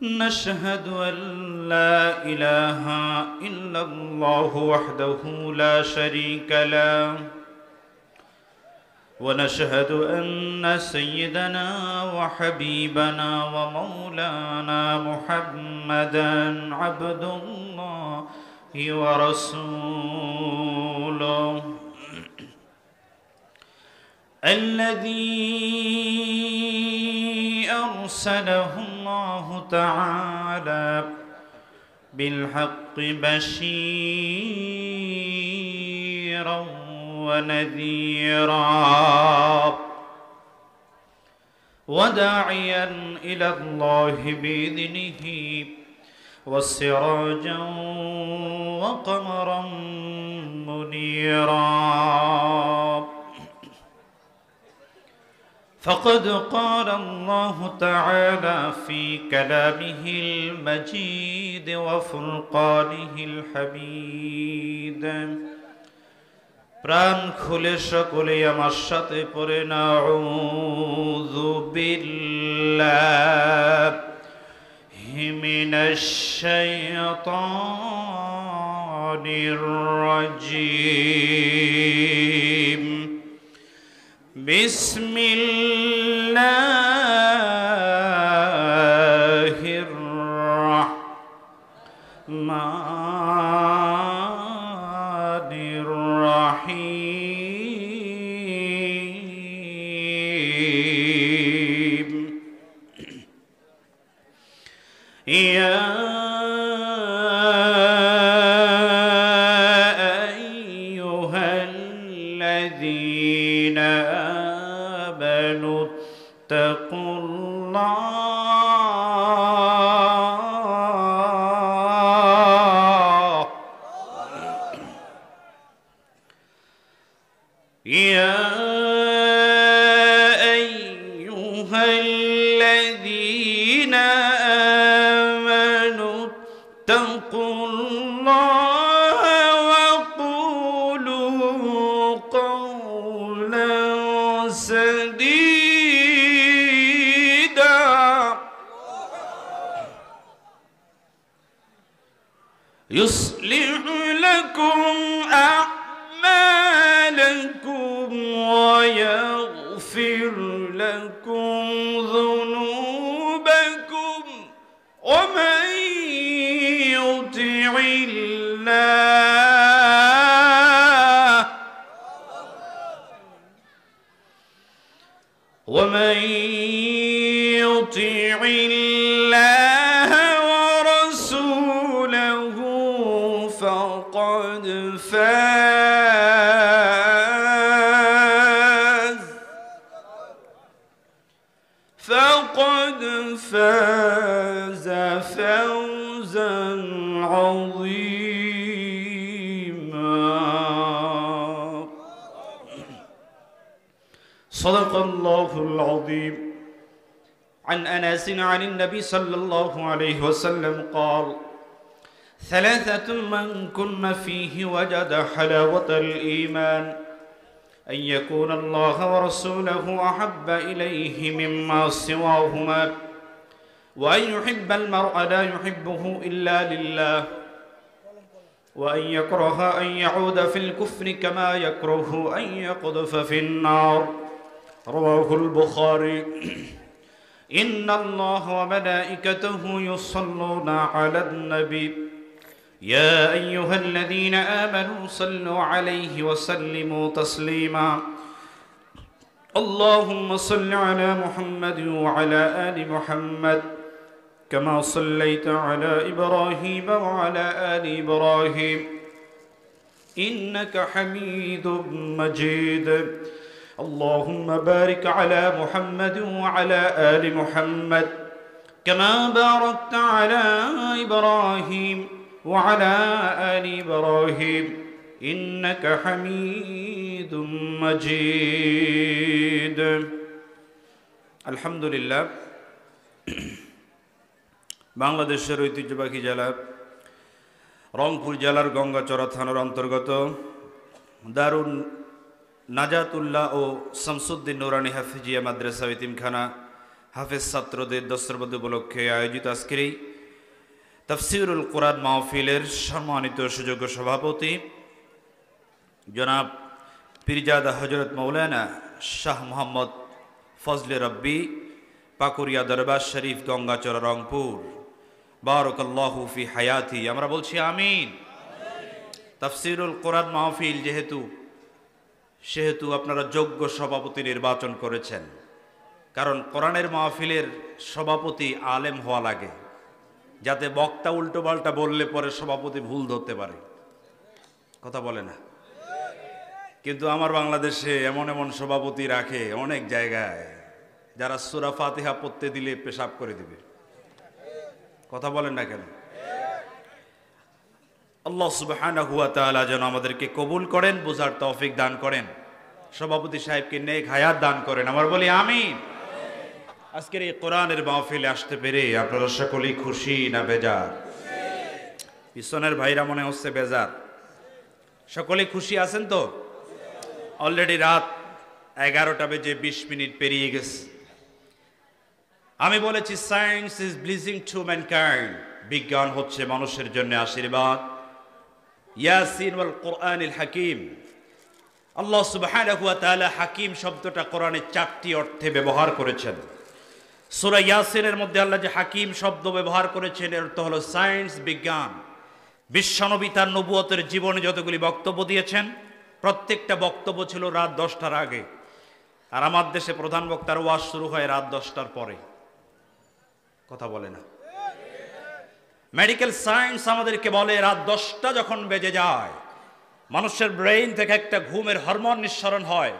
نشهد أن لا إله إلا الله وحده لا شريك له ونشهد أن سيدنا وحبيبنا ومولانا محمدا عبد الله ورسوله الذي أرسله الله تعالى بالحق بشيرا ونذيرا وداعيا إلى الله بإذنه وسراجا وقمرا منيرا فقد قال الله تعالى في كلامه المجيد وفرقانه الحميد প্রাণ খুলে সকলে আমার সাথে পড়ে নাউযু বিল্লাহি মিনাশ শাইতানির রাজীম বিসমিল্লাহির রাহমানির রাহিম ইয়া আইয়ুহাল্লাযীনা আমানু তাকুল্লাহ ইয়া আইয়ুহাল্লাযীনা আমানু তাকুল্লাহ ওয়া কুলু কওলান সাদীদা يصلح لكم أعمالكم ويغفر لكم ذنوبكم ومن يطع الله ورسوله فقد فاز فوزا عظيما صدق الله العظيم عن أنس عن النبي صلى الله عليه وسلم قال ثلاثة من كن فيه وجد حلاوة الإيمان أن يكون الله ورسوله أحب إليه مما سواهما وأن يحب المرء لا يحبه إلا لله وأن يكره أن يعود في الكفر كما يكره أن يقذف في النار رواه البخاري إن الله وملائكته يصلون على النبي يا أيها الذين آمنوا صلوا عليه وسلموا تسليما اللهم صل على محمد وعلى آل محمد كما صليت على إبراهيم وعلى آل إبراهيم إنك حميد مجيد اللهم بارك على محمد وعلى آل محمد كما باركت على إبراهيم وعلى آل إبراهيم إنك حميد مجيد الحمد لله বাংলাদেশের ঐতিহ্যবাহী জেলা রংপুর জেলার গঙ্গাচড়া থানার অন্তর্গত দারুন নাজাতুল্লাহ ও শামসুদ্দিন নুরানি হাফিজিয়া মাদ্রাসা ইতিমখানা হাফেজ ছাত্রদের দস্তরবদ্ধ উপলক্ষে আয়োজিত আজকের এই তাফসীরুল কোরআন মাহফিলের সম্মানিত সুযোগ্য সভাপতি জনাব পীরজাদা হযরত মাওলানা শাহ মোহাম্মদ ফজলে রব্বি, পাকুরিয়া দরবার শরীফ, গঙ্গাচড়া, রংপুর, বারাকাল্লাহু ফি হায়াতি। আমরা বলছি আমিন। তাফসীরুল কোরআন মাহফিল সেহেতু আপনারা যোগ্য সভাপতি নির্বাচন করেছেন, কারণ কোরআনের মাহফিলের সভাপতি আলেম হওয়া লাগে, যাতে বক্তা উল্টো পাল্টা বললে পরে সভাপতি ভুল ধরতে পারে। কথা বলে না? কিন্তু আমার বাংলাদেশে এমন এমন সভাপতি রাখে অনেক জায়গায়, যারা সূরা ফাতিহা পড়তে দিলে পেশাব করে দিবে। কথা বলেন না কেন? আল্লাহ সুবহানাহু ওয়া তাআলা যেন আমাদেরকে কবুল করেন, বোঝার তৌফিক দান করেন, সভাপতি সাহেবকে নেক হায়াত দান করেন। আমরা বলি আমিন। আজকের এই কোরআনের মাহফিলে আসতে পেরে আপনারা সকলেই খুশি না বেজার? পিছনের ভাইরা মনে হচ্ছে বেজার। সকলেই খুশি আছেন তো? অলরেডি রাত 11টা বেজে 20 মিনিট পেরিয়ে গেছে। আমি বলেছি science is blessing two mankind, বিজ্ঞান হচ্ছে মানুষের জন্য আশীর্বাদ। ইয়াসিন ওয়াল কোরআনিল হাকিম, আল্লাহ সুবহানাহু ওয়া তাআলা হাকিম শব্দটা কোরআনে 4টি অর্থে ব্যবহার করেছেন। সূরা ইয়াসিনের মধ্যে আল্লাহ যে হাকিম শব্দ ব্যবহার করেছেন এর অর্থ হলো সায়েন্স, বিজ্ঞান। বিশ্বনবী তার নবুয়তের জীবনে যতগুলি বক্তব্য দিয়েছেন প্রত্যেকটা বক্তব্য ছিল রাত 10টার আগে, আর আমার দেশে প্রধান বক্তার ওয়াজ শুরু হয় রাত 10টার পরে। কথা বলে না? মেডিকেল সায়েন্স আমাদেরকে বলে রাত 10টা যখন বেজে যায় মানুষের ব্রেইন থেকে একটা ঘুমের হরমোন নিঃসরণ হয়।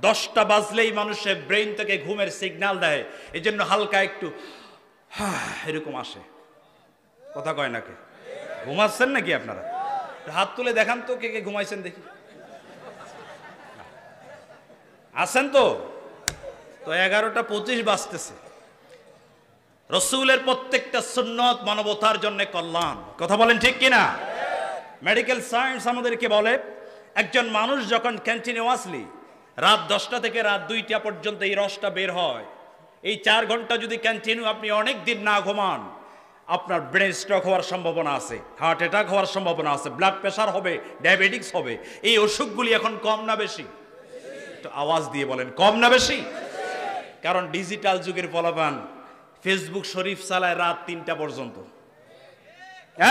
10টা বাজলেই মানুষের ব্রেইন থেকে ঘুমের সিগন্যাল দেয়, এই জন্য হালকা একটু এরকম আসে। কথা কয় নাকি? ঘুমাচ্ছেন নাকি আপনারা? হাত তুলে দেখান তো কে কে ঘুমাইছেন দেখি। আছেন তো? 11:25 বাজতেছে। রাসূলের প্রত্যেকটা সুন্নত মানবতার জন্য কল্যাণ। কথা বলেন ঠিক কিনা? মেডিকেল সায়েন্স আমাদেরকে বলে একজন মানুষ যখন কন্টিনিউয়াসলি রাত 10টা থেকে রাত 2টা পর্যন্ত এই রসটা বের হয়, এই 4 ঘন্টা যদি কন্টিনিউ আপনি অনেক দিন না ঘুমান, আপনার ব্রেন স্ট্রোক হওয়ার সম্ভাবনা আছে, হার্ট অ্যাটাক হওয়ার সম্ভাবনা আছে, ব্লাড প্রেশার হবে, ডায়াবেটিক্স হবে। এই অসুখগুলি এখন কম না বেশি? একটু আওয়াজ দিয়ে বলেন, কম না বেশি? কারণ ডিজিটাল যুগের ফলাফল ফেসবুক শরীফ চালায় রাত 3টা পর্যন্ত।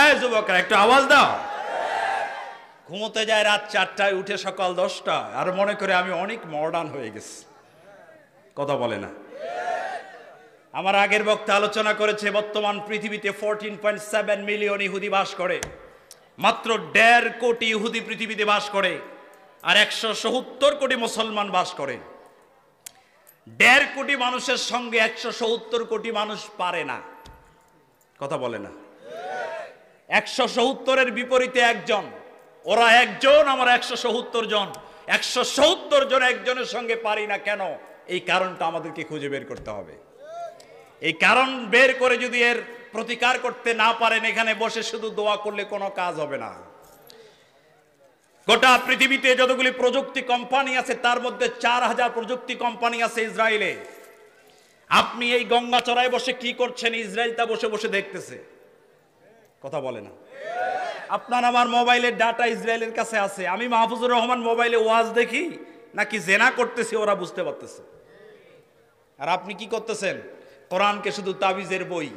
এই যুবকরা একটু আওয়াজ দাও। ঘুমোতে যায় রাত 4টায়, উঠে সকাল 10টায়, আর মনে করে আমি অনেক মডার্ন হয়ে গেছি। কথা বলে না? আমার আগের বক্তা আলোচনা করেছে বর্তমান পৃথিবীতে 14.7 মিলিয়ন ইহুদি বাস করে। মাত্র 1.5 কোটি ইহুদি পৃথিবীতে বাস করে, আর 170 কোটি মুসলমান বাস করে। 1.5 কোটি মানুষের সঙ্গে 170 কোটি মানুষ পারে না। কথা বলে না? 170-এর বিপরীতে একজন, ওরা একজন, আমরা 170 জন। 170 জন একজনের সঙ্গে পারি না কেন? এই কারণটা আমাদেরকে খুঁজে বের করতে হবে। এই কারণ বের করে যদি এর প্রতিকার করতে না পারেন, এখানে বসে শুধু দোয়া করলে কোনো কাজ হবে না। গোটা পৃথিবীতে যতগুলি প্রযুক্তি কোম্পানি আছে তার মধ্যে 4000 প্রযুক্তি কোম্পানি আছে ইসরায়েলে। আপনি এই গঙ্গাচড়ায় বসে কি করছেন? ইসরায়েল তা বসে বসে দেখতেছে। কথা বলে না? আপনার আমার মোবাইলের ডাটা ইসরায়েলের কাছে আছে। আমি মাহফুজুর রহমান মোবাইলে ওয়াজ দেখি নাকি জেনা করতেছি ওরা বুঝতে পারতেছে। আর আপনি কি করতেছেন? কোরআনকে শুধু তাবিজের বই,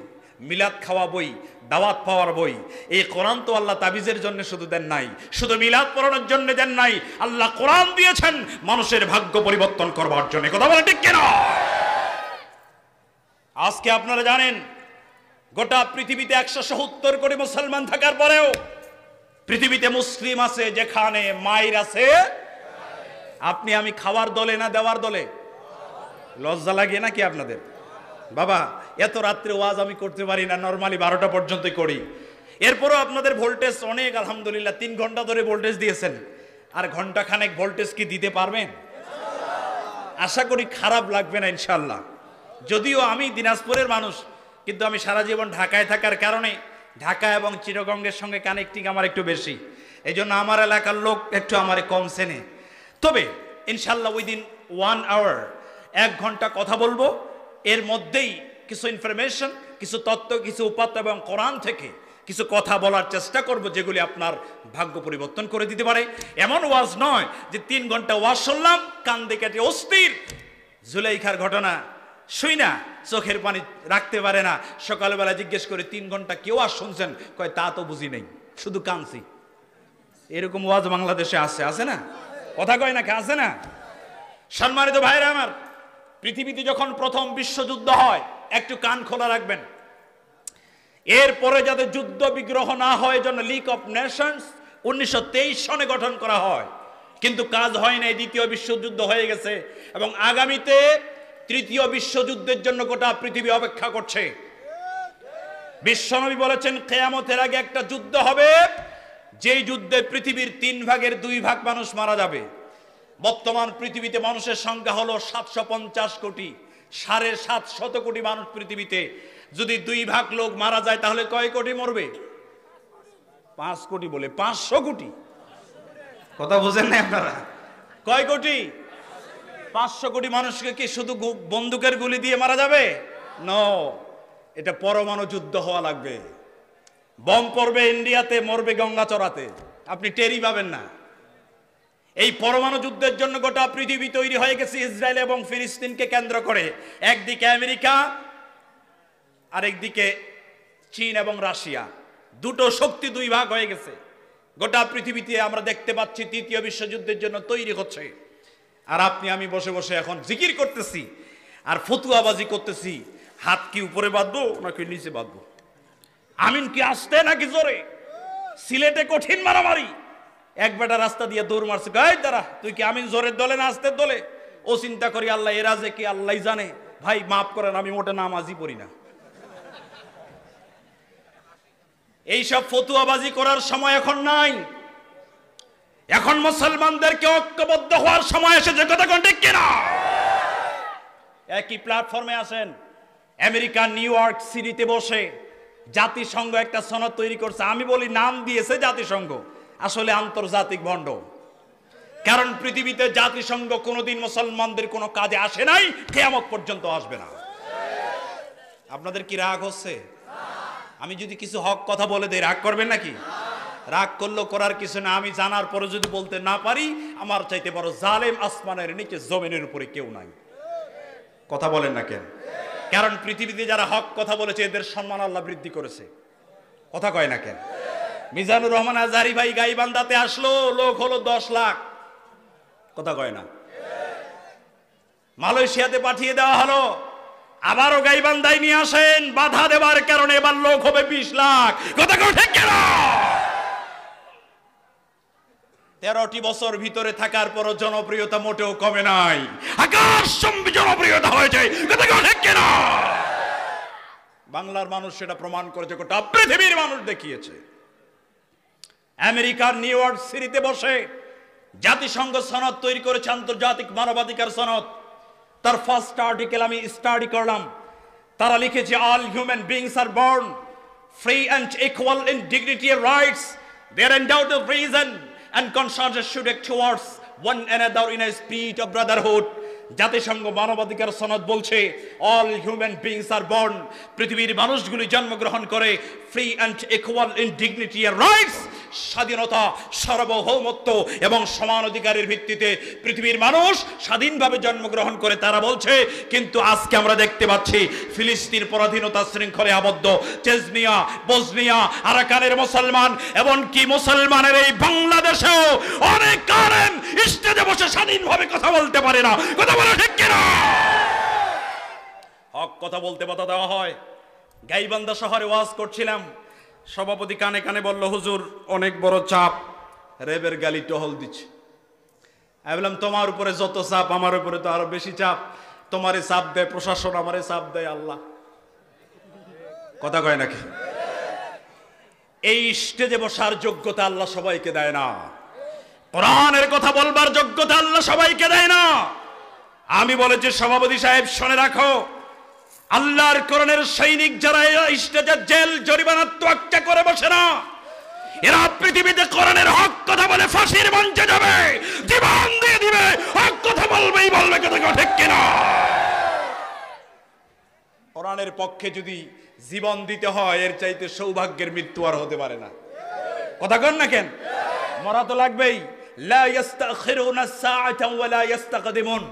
মিলাদ খাওয়া বই, দাওয়াত পাওয়ার বই। এই কোরআন তো আল্লাহ তাবিজের জন্য শুধু দেন নাই, শুধু মিলাদ পড়ানোর জন্য দেন নাই। আল্লাহ কোরআন দিয়েছেন মানুষের ভাগ্য পরিবর্তন করবার জন্য। কথা বলেন ঠিক কিনা? আজকে আপনারা জানেন গোটা পৃথিবীতে 170 কোটি মুসলমান থাকার পরেও পৃথিবীতে মুসলিম আছে যেখানে মায়ের আছে। আপনি আমি খাওয়ার দলে না দেওয়ার দলে? লজ্জা লাগে নাকি আপনাদের? বাবা এত রাত্রে ওয়াজ আমি করতে পারি না, নরমালি 12টা পর্যন্তই করি। এরপরও আপনাদের ভোল্টেজ অনেক, আলহামদুলিল্লাহ 3 ঘন্টা ধরে ভোল্টেজ দিয়েছেন। আর ঘন্টা খানেক ভোল্টেজ কি দিতে পারবেন? আশা করি খারাপ লাগবে না ইনশাল্লাহ। যদিও আমি দিনাজপুরের মানুষ, কিন্তু আমি সারা জীবন ঢাকায় থাকার কারণে ঢাকা এবং চিটাগংয়ের সঙ্গে কানেক্টিং আমার একটু বেশি, এই জন্য আমার এলাকার লোক একটু আমারে কম চেনে। তবে ইনশাল্লাহ উইদিন 1 আওয়ার 1 ঘন্টা কথা বলবো, এর মধ্যেই কিছু ইনফরমেশন, কিছু তত্ত্ব, কিছু উপাত্ত এবং কোরআন থেকে কিছু কথা বলার চেষ্টা করব যেগুলি আপনার ভাগ্য পরিবর্তন করে দিতে পারে। এমন ওয়াজ নয় যে 3 ঘন্টা ওয়াজ শুনলাম, কান্দে কেটে অস্থির। জুলাইখার ঘটনা শুই না চোখের পানি রাখতে পারে না। সকালবেলা জিজ্ঞেস করে 3 ঘন্টা কেউ আর শুনছেন? কয় তা তো বুঝি নেই, শুধু কাঁদছি। এরকম ওয়াজ বাংলাদেশে আছে না? কথা কয় না, আছে না? সম্মানিত ভাইরা আমার, পৃথিবীতে যখন প্রথম বিশ্বযুদ্ধ হয়, একটু কান খোলা রাখবেন। এরপরে যাতে যুদ্ধ বিগ্রহ না হয় জন্য লিগ অফ নেশনস 1923 সনে গঠন করা হয়, কিন্তু কাজ হয় নাই। দ্বিতীয় বিশ্বযুদ্ধ হয়ে গেছে এবং আগামীতে তৃতীয় বিশ্বযুদ্ধের জন্য গোটা পৃথিবী অপেক্ষা করছে। বিশ্বনবী বলেছেন কিয়ামতের আগে একটা যুদ্ধ হবে, যেই যুদ্ধে পৃথিবীর 3 ভাগের 2 ভাগ মানুষ মারা যাবে। বর্তমান পৃথিবীতে মানুষের সংখ্যা হলো 750 কোটি, 750 কোটি মানুষ পৃথিবীতে। যদি 2 ভাগ লোক মারা যায় তাহলে কয় কোটি মরবে? 5 কোটি বলে 500 কোটি। কথা বুঝেন না আপনারা? কয় কোটি? 500 কোটি মানুষকে কি শুধু বন্দুকের গুলি দিয়ে মারা যাবে? নো, এটা পরমাণু যুদ্ধ হওয়া লাগবে। বম পড়বে ইন্ডিয়াতে, মরবে গঙ্গাচড়াতে, আপনি টেরই পাবেন না। এই পরমাণু যুদ্ধের জন্য গোটা পৃথিবী তৈরি হয়ে গেছে ইসরায়েল এবং ফিলিস্তিনকে কেন্দ্র করে। একদিকে আমেরিকা, আরেকদিকে চীন এবং রাশিয়া, দুটো শক্তি 2 ভাগ হয়ে গেছে। গোটা পৃথিবীতে আমরা দেখতে পাচ্ছি তৃতীয় বিশ্বযুদ্ধের জন্য তৈরি হচ্ছে। আর আপনি আমি বসে বসে এখন জিকির করতেছি আর ফতুয়াবাজি করতেছি। হাত কি উপরে বাঁধবো নাকি নিচে বাঁধবো? আমিন কি আসতে নাকি জোরে? সিলেটে কঠিন মারামারি, এক বেটা রাস্তা দিয়ে দৌড় মারছে, গাই দাঁড়া, তুই কি আমিন জোরের দলে না আসতে দলে? ও চিন্তা করি আল্লাহ এরা যে কি আল্লাহ জানে। ভাই মাফ করেন, আমি মোটে নামাজই পড়ি না। এইসব ফতুয়াবাজি করার সময় এখন নাই। এখন মুসলমানদেরকে ঐক্যবদ্ধ হওয়ার সময় এসেছে। কথা কোন ঠিক কিনা? একই প্ল্যাটফর্মে আসেন। আমেরিকা নিউ ইয়র্ক সিটিতে বসে জাতিসংঘ একটা সনদ তৈরি করছে। আমি বলি নাম দিয়েছে জাতিসংঘ, আসলে আন্তর্জাতিক ভণ্ড। কারণ পৃথিবীতে জাতিসংঘ কোনোদিন মুসলমানদের কোনো কাজে আসে নাই, কিয়ামত পর্যন্ত আসবে না। আপনাদের কি রাগ হচ্ছে? আমি যদি কিছু হক কথা বলে দেই রাগ করবেন নাকি? রাগ করলেও করার কিছু না। আমি জানার পরে যদি বলতে না পারি, আমার চাইতে বড় জালেম আসমানের নিচে জমিনের উপরে কেউ নাই। কথা বলেন না কেন? কারণ পৃথিবীতে যারা হক কথা বলেছে এদের সম্মান আল্লাহ বৃদ্ধি করেছে। কথা কয় না কেন? মিজানুর রহমান আজহারি ভাই গাইবান্ধাতে আসলো, লোক হলো 10 লাখ। কথা কয় না? মালয়েশিয়াতে পাঠিয়ে দেওয়া হলো, আবারও গাইবান্ধায় নিয়ে আসেন। বাধা দেওয়ার কারণে এবার লোক হবে 20 লাখ। কথা কয় ঠিক কিনা? 13টি বছর ভিতরে থাকার পরও জনপ্রিয়তা মোটেও কমে নাই, আকাশচুম্বী জনপ্রিয়তা হয়েছে। কথা কয় ঠিক কিনা? বাংলার মানুষ সেটা প্রমাণ করেছে, গোটা পৃথিবীর মানুষ দেখিয়েছে। আমেরিকার নিউ ইয়র্ক সিটিতে বসে জাতিসংঘ সনদ তৈরি করেছে, আন্তর্জাতিক মানবাধিকার সনদ। তার ফার্স্ট আর্টিকেল আমি স্টাডি করলাম। তারা লিখেছে, all human beings are born free and equal in dignity and rights. They are endowed with reason and conscience should act towards one another in a spirit of brotherhood. জাতিসংঘ মানবাধিকার সনদ বলছে all human beings are born, পৃথিবীর মানুষগুলি জন্মগ্রহণ করে free and equal in dignity and rights, স্বাধীনতা, সার্বভৌমত্ব এবং সমান অধিকারের ভিত্তিতে পৃথিবীর মানুষ স্বাধীনভাবে জন্মগ্রহণ করে। তারা বলছে, কিন্তু আজকে আমরা দেখতে পাচ্ছি ফিলিস্তিন পরাধীনতা শৃঙ্খলে আবদ্ধ, চেচনিয়া, বসনিয়া, আরাকানের মুসলমান, এমনকি মুসলমানের এই বাংলাদেশেও অনেক কারণ স্টেজে বসে স্বাধীনভাবে কথা বলতে পারে না। কথা বলা ঠিক কিনা? হক কথা বলতে বাধা দেওয়া হয়। গাইবান্ধা শহরে ওয়াজ করছিলাম, সভাপতি কানে কানে বলল, হুজুর অনেক বড় চাপ, রেবের গালি টহল দিচ্ছে। আমি বললাম, তোমার উপরে যত চাপ আমার উপরে তো আরো বেশি চাপ। তোমারে চাপ দেয় প্রশাসন, আমারে চাপ দেয় আল্লাহ। কথা কয় নাকি? এই স্টেজে বসার যোগ্যতা আল্লাহ সবাইকে দেয় না। কোরআনের কথা বলবার যোগ্যতা আল্লাহ সবাইকে দেয় না। আমি বলেছি, সভাপতি সাহেব শুনে রাখো, আল্লাহর কোরআনের সৈনিক যারা স্টেজে জেল জরিমানা তোয়াক্কা করে বসে না, এরা পৃথিবীতে কোরআনের হক কথা বলে ফাঁসির মঞ্চে যাবে, জীবন দিয়ে দিবে, হক কথা বলবেই বলবে। কথা ঠিক কিনা? কোরআনের পক্ষে যদি জীবন দিতে হয় এর চাইতে সৌভাগ্যের মৃত্যু আর হতে পারে না। কথা কন না কেন? মরা তো লাগবেই। লা ইস্তাখিরুনা সাআতান ওয়া লা ইস্তাকদিমুন।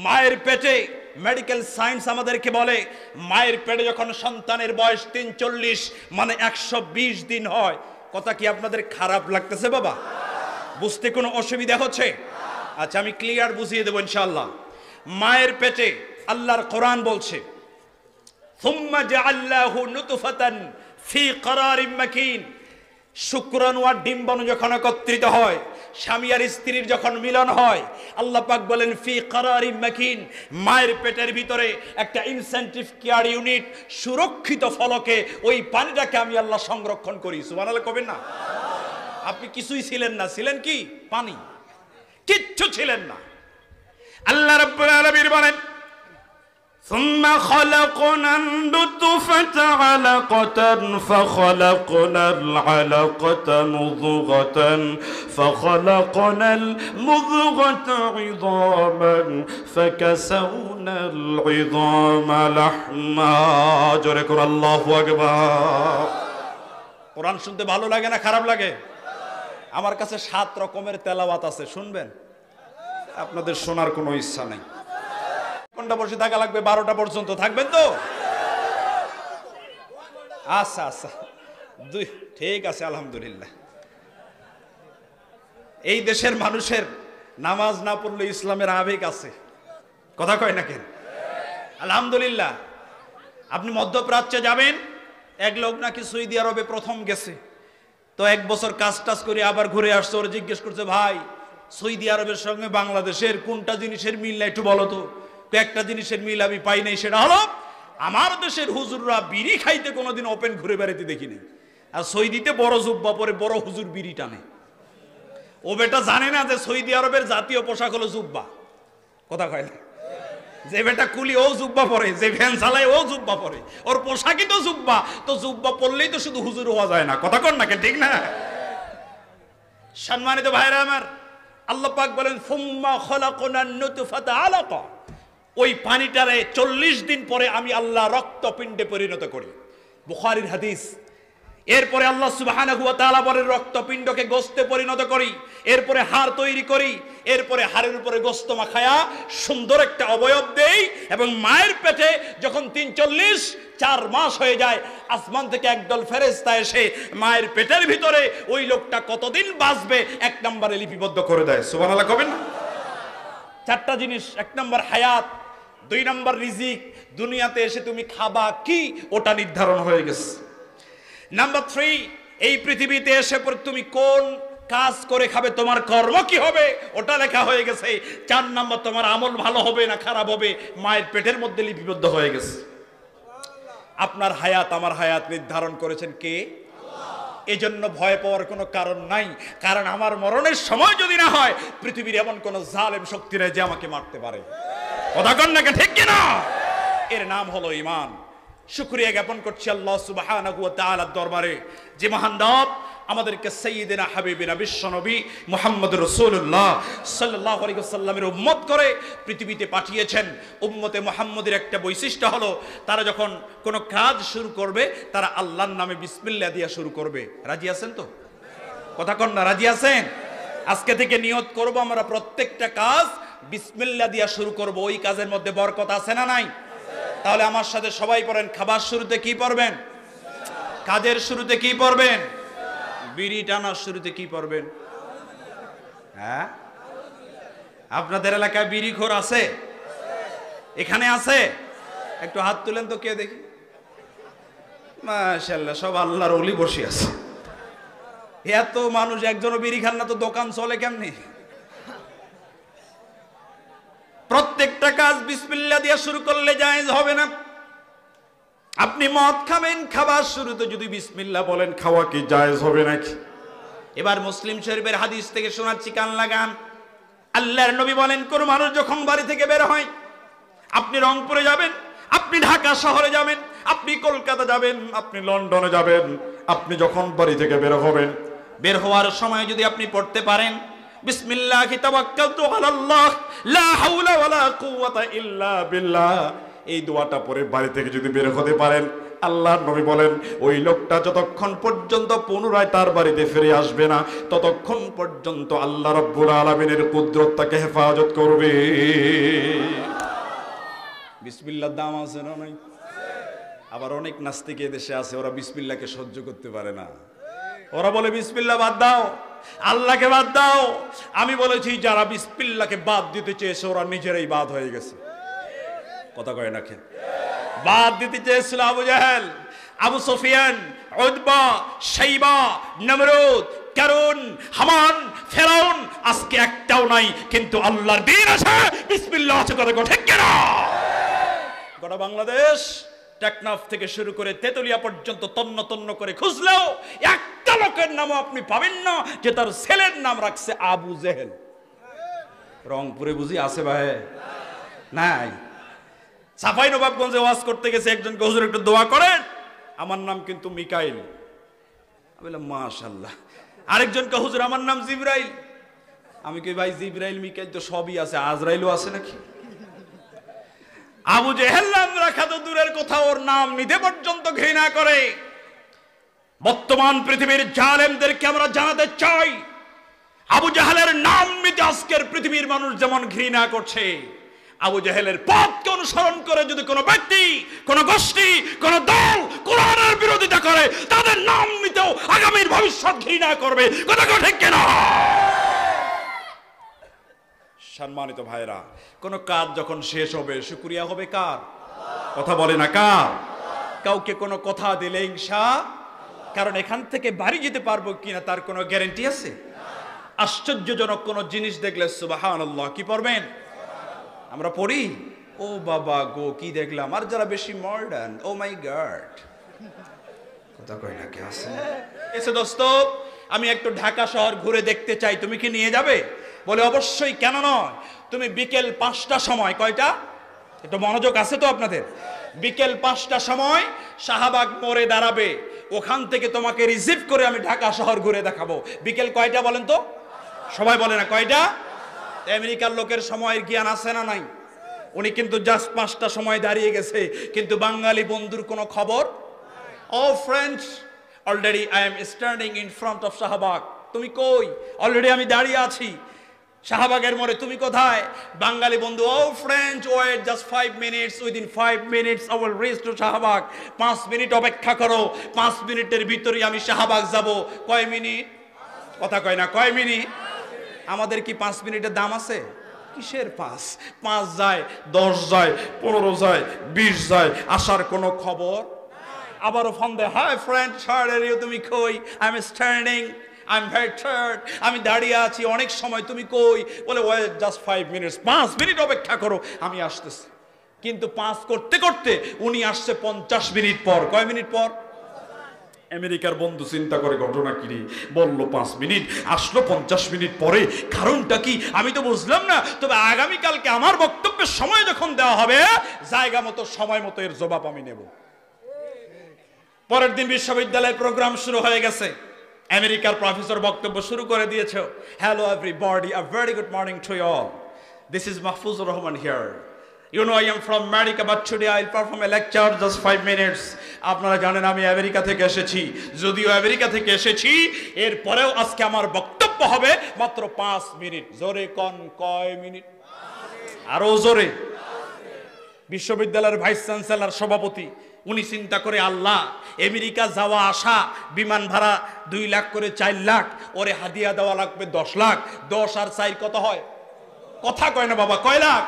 মায়ের পেটে মেডিকেল সায়েন্স আমাদেরকে বলে, মায়ের পেটে যখন সন্তানের বয়স 43 মানে 120 দিন হয়। কথা কি আপনাদের খারাপ লাগতেছে বাবা? বুঝতে কোনো অসুবিধা হচ্ছে? আচ্ছা, আমি ক্লিয়ার বুঝিয়ে দেবো ইনশাআল্লাহ। মায়ের পেটে আল্লাহর কোরআন বলছে, সুম্মা জাআলনাহু নুতফাতান ফি করারিম মাকিন। শুক্রাণু আর ডিম্বাণু যখন একত্রিত হয়, স্বামী আর স্ত্রীর যখন মিলন হয়, আল্লাহ পাক বলেন ফি করারিম মাকিন, মায়ের পেটের ভিতরে একটা ইনসেন্টিভ কেয়ার ইউনিট, সুরক্ষিত ফলকে ওই পানিটাকে আমি আল্লাহ সংরক্ষণ করি। সুবহানাল্লাহ কবেন না? আপনি কিছুই ছিলেন না, ছিলেন কি? পানি, কিচ্ছু ছিলেন না। আল্লাহ রাব্বুল আলামিন বলেন, ثم خلقنا النطفة علقة فخلقنا العلقة مضغة فخلقنا المضغة عظاما فكسونا العظام لحما। জোরে করে আল্লাহু আকবার। কোরআন শুনতে ভালো লাগে না খারাপ লাগে? আমার কাছে 7 রকমের তেলাওয়াত আছে, শুনবেন? আপনাদের শোনার কোনো ইচ্ছা নাই। কোনটা বসে থাকা লাগবে? 12টা পর্যন্ত থাকবেন তো? আচ্ছা আচ্ছা, ঠিক আছে, আলহামদুলিল্লাহ। এই দেশের মানুষের নামাজ না পড়লে ইসলামের আবেগ আছে, কথা কয় না কেন? আলহামদুলিল্লাহ। আপনি মধ্যপ্রাচ্যে যাবেন, এক লোক নাকি সৌদি আরবে প্রথম গেছে, তো 1 বছর কাজ টাজ করে আবার ঘুরে আসছে। ওরা জিজ্ঞেস করছে, ভাই সৌদি আরবের সঙ্গে বাংলাদেশের কোনটা জিনিসের মিল না একটু বলো তো। একটা জিনিসের মিল আমি পাই নাই, সেটা হলো আমার দেশের হুজুররা বিড়ি খাইতে কোনোদিন ওপেন ঘুরে বেড়াতে দেখিনি, আর সৌদিতে বড় জুব্বা পরে বড় হুজুর বিড়ি টানে। ও বেটা জানে না যে সৌদি আরবের জাতীয় পোশাক হলো জুব্বা। কথা কয় না? যে বেটা কুলি ও জুব্বা পরে, যে ভ্যান চালায় ও জুব্বা পরে, ওর পোশাকই তো জুব্বা। তো জুব্বা পরলেই তো শুধু হুজুর হওয়া যায় না, কথা কন না কেন? ঠিক না? সম্মানিত ভাইরা আমার, আল্লাহ পাক বলেন সুম্মা খলাকনান নুতফাতা আলাকা। ওই পানিটারে 40 দিন পরে আমি আল্লাহ রক্তপিণ্ডে পরিণত করি, বুখারীর হাদিস। এরপরে আল্লাহ সুবহানাহু ওয়া তাআলা বলেন রক্তপিণ্ডকে গোশতে পরিণত করি, এরপরে হাড় তৈরি করি, এরপরে হাড়ের উপরে গোশত মাখায়া সুন্দর একটা অবয়ব দেই। এবং মায়ের পেটে যখন 4 মাস হয়ে যায়, আসমান থেকে একদল ফেরেশতা এসে মায়ের পেটের ভিতরে ওই লোকটা কতদিন বাঁচবে 1 নম্বরে লিপিবদ্ধ করে দেয়। সুবহানাল্লাহ কবেন না? 4টা জিনিস। 1 নম্বর হায়াত, 2 নম্বর রিজিক, দুনিয়াতে এসে তুমি খাবা কি ওটা নির্ধারণ হয়ে গেছে। নাম্বার 3, এই পৃথিবীতে এসে পর তুমি কোন কাজ করে খাবে, তোমার কর্ম কি হবে ওটা লেখা হয়ে গেছে। 4 নম্বর, তোমার আমল ভালো হবে না খারাপ হবে মায়ের পেটের মধ্যে লিপিবদ্ধ হয়ে গেছে। আপনার হায়াত আমার হায়াত নির্ধারণ করেছেন কে? এজন্য ভয় পাওয়ার কোনো কারণ নাই, কারণ আমার মরণের সময় যদি না হয়, পৃথিবীর এমন কোন জালেম শক্তি নেই যে আমাকে মারতে পারে। কথা কন না, ঠিক কিনা? এর নাম হলো ঈমান। শুকরিয়া জ্ঞাপন করছি আল্লাহ সুবহানাহু ওয়া তাআলার দরবারে, যে মহান রব আমাদেরকে সাইয়্যিদিনা হাবিবিনা বিশ্বনবী মুহাম্মদুর রাসূলুল্লাহ সাল্লাল্লাহু আলাইহি ওয়াসাল্লামের উম্মত করে পৃথিবীতে পাঠিয়েছেন। উম্মতে মুহাম্মদের একটা বৈশিষ্ট্য হলো, তারা যখন কোনো কাজ শুরু করবে তারা আল্লাহর নামে বিসমিল্লাহ দিয়া শুরু করবে। রাজি আছেন তো? কথা কন না, রাজি আছেন? আজকে থেকে নিয়ত করব আমরা প্রত্যেকটা কাজ বিসমিল্লাহ দিয়া শুরু করব। ওই কাজের মধ্যে বরকত আছে না নাই? তাহলে আমার সাথে সবাই পড়েন, খাবার শুরুতে কি পড়বেন? কাজের শুরুতে কি পড়বেন? বিড়ি টানার শুরুতে কি পড়বেন? হ্যাঁ, আপনাদের এলাকায় বিড়িখোর আছে? এখানে আছে? একটু হাত তুলেন তো, কে দেখি। মাশাআল্লাহ, সব আল্লাহর ওলি বসে আছে। এত মানুষ, একজনও বিড়ি খান না তো দোকান চলে কেমনি? প্রত্যেকটা কাজ বিসমিল্লাহ দিয়ে শুরু করলে জায়েজ হবে না। আপনি মদ খাবেন, খাবার শুরুতে যদি বিসমিল্লাহ বলেন, খাওয়া কি জায়েজ হবে নাকি? এবার মুসলিম শরীফের হাদিস থেকে শোনাচ্ছি, কান লাগান। আল্লাহর নবী বলেন, কোন মানুষ যখন বাড়ি থেকে বের হয়, আপনি রংপুরে যাবেন, আপনি ঢাকা শহরে যাবেন, আপনি কলকাতা যাবেন, আপনি লন্ডনে যাবেন, আপনি যখন বাড়ি থেকে বের হবেন, বের হওয়ার সময় যদি আপনি পড়তে পারেন বিসমিল্লাহি তাওয়াক্কালতু আলাল্লাহ লা হাওলা ওয়ালা কুওয়াতা ইল্লা বিল্লাহ, এই দোয়াটা পরে বাড়ি থেকে যদি বের হতে পারেন, আল্লাহর নবী বলেন ওই লোকটা যতক্ষণ পর্যন্ত পুনরায় তার বাড়িতে ফিরে আসবে না ততক্ষণ পর্যন্ত আল্লাহ রাব্বুল আলামিনের কুদরত তাকে হেফাজত করবে। বিসমিল্লাহর দাম আছে না নাই? আবার অনেক নাস্তিক এই দেশে আছে, ওরা বিসমিল্লাহকে সহ্য করতে পারে না। ওরা বলে বিসমিল্লাহ বাদ দাও, আল্লাহকে বাদ দাও। আমি বলেছি যারা বিসমিল্লাহকে বাদ দিতে চেয়েছে ওরা নিজেরাই বাদ হয়ে গেছে। কথা কয় না কেন? বাদ দিতে চেয়েছিল আবু জাহেল, আবু সুফিয়ান, উতবা, শাইবা, নমরুদ, কারুন, হামান, ফেরাউন, আজকে একটাও নাই, কিন্তু আল্লাহর দ্বীন আছে, বিসমিল্লাহ আছে। কথা ঠিক কিনা? গোটা বাংলাদেশ টেকনাফ থেকে শুরু করে তেতুলিয়া পর্যন্ত তন্ন তন্ন করে খুঁজলেও একটা লোকের নামও আপনি পাবেন না যে তার ছেলের নাম রাখছে আবু জেহেল। রংপুরে বুঝি আছে ভাই? নাই। সাফাই নবাবগঞ্জে ওয়াজ করতে গেছে, একজনকে হুজুর একটু দোয়া করেন, আমার নাম কিন্তু মিকাইল। আমি বললাম মাশাআল্লাহ। আরেকজনকে হুজুর আমার নাম জিবরাইল। আমি কি ভাই জিবরাইল মিকাইল তো সবই আছে, আজরাইলও আছে নাকি? আবু জেহেল নাম রাখা তো দূরের কথা, ওর নাম নিতে পর্যন্ত ঘৃণা করে। বর্তমান পৃথিবীর জালেমদেরকে আমরা জানাতে চাই, আবু জাহেলের নাম নিতে আজকের পৃথিবীর মানুষ যেমন ঘৃণা করছে, আবু জাহেলের পথকে অনুসরণ করে যদি কোনো ব্যক্তি, কোনো গোষ্ঠী, কোনো দল কোরআনের বিরোধিতা করে, তাদের নাম নিতেও আগামীর ভবিষ্যৎ ঘৃণা করবে। কথা ঠিক কিনা? সম্মানিত ভাইরা, কোন কাজ যখন শেষ হবে শুকরিয়া হবে কার? কথা বলে না কার? কাউকে কোনো কথা দিলে ইনশাআল্লাহ, কারণ এখান থেকে বাড়ি যেতে পারবো কিনা তার কোনো গ্যারান্টি আছে? আশ্চর্যজনক কোন জিনিস দেখলে সুবহানাল্লাহ কি পড়বেন? আমরা পড়ি ও বাবা গো কি দেখলাম। আর যারা বেশি মডার্ন, ও মাই গড, কথা কই না কে আছে? এসে দোস্ত আমি একটু ঢাকা শহর ঘুরে দেখতে চাই, তুমি কি নিয়ে যাবে? বলে অবশ্যই, কেন নয়। তুমি বিকেল 5টার সময়, কয়টা একটু মনোযোগ আছে তো আপনাদের? বিকেল 5টার সময় শাহবাগ মোড়ে দাঁড়াবে, ওখান থেকে তোমাকে রিসিভ করে আমি ঢাকা শহর ঘুরে দেখাবো। বিকেল কয়টা বলেন তো? সবাই বলে না কয়টা? আমেরিকার লোকের সময়ের জ্ঞান আছে না নাই? উনি কিন্তু জাস্ট 5টার সময় দাঁড়িয়ে গেছে, কিন্তু বাঙালি বন্ধুর কোনো খবর। ও friends, already I am standing in front of Shahbag. তুমি কই? অলরেডি আমি দাঁড়িয়ে আছি শাহবাগের মোড়ে, তুমি কোথায়? বাঙালি বন্ধু, ও friends wait just 5 minutes, within 5 minutes I will reach to Shahbag. 5 minute অপেক্ষা করো, 5 মিনিটের ভিতরেই আমি শাহবাগ যাব। কয় মিনিট? কথা কয় না, কয় মিনিট? আমাদের কি 5 মিনিটের দাম আছে? কিসের 5? 5 যায়, 10 যায়, 15 যায়, 20 যায়, আসার কোনো খবর। আবারও ফোন দেয়, হাই ফ্রেন্ড, তুমি কই? I am standing, I am very tired, আমি দাঁড়িয়ে আছি অনেক সময়, তুমি কই? বলে ওয়েট জাস্ট 5 মিনিটস, 5 মিনিট অপেক্ষা করো, আমি আসতেছি। কিন্তু 5 করতে করতে উনি আসছে 50 মিনিট পর। কয় মিনিট পর? আমেরিকার বন্ধু চিন্তা করে ঘটনা কি, বললো 5 মিনিট, আসলো 50 মিনিট পরে। কারণটা কি আমি তো বুঝলাম না। তবে আগামীকালকে আমার বক্তব্যের সময় যখন দেওয়া হবে, জায়গা মতো সময় মতো এর জবাব আমি নেব। পরের দিন বিশ্ববিদ্যালয়ের প্রোগ্রাম শুরু হয়ে গেছে, আমেরিকার প্রফেসর বক্তব্য শুরু করে দিয়েছে। Hello everybody, a very good morning to you all, this is Mahfuzur Rahman here. You know I am from America, but today I'll perform a lecture just 5 minutes. আপনারা জানেন আমি আমেরিকা থেকে এসেছি, যদিও আমেরিকা থেকে এসেছি এরপরেও আজকে আমার বক্তব্য হবে মাত্র 5 মিনিট। জোরে কোন কয় মিনিট? আরো জোরে। বিশ্ববিদ্যালয়ের ভাইস চ্যান্সেলর সভাপতি উনি চিন্তা করে, আল্লাহ আমেরিকা যাওয়া আসা বিমান ভাড়া 2 লাখ করে 4 লাখ, ওরে হাদিয়া দেওয়া লাগবে 10 লাখ। 10 আর 4 কত হয়? কথা কয় না বাবা, কয় লাখ?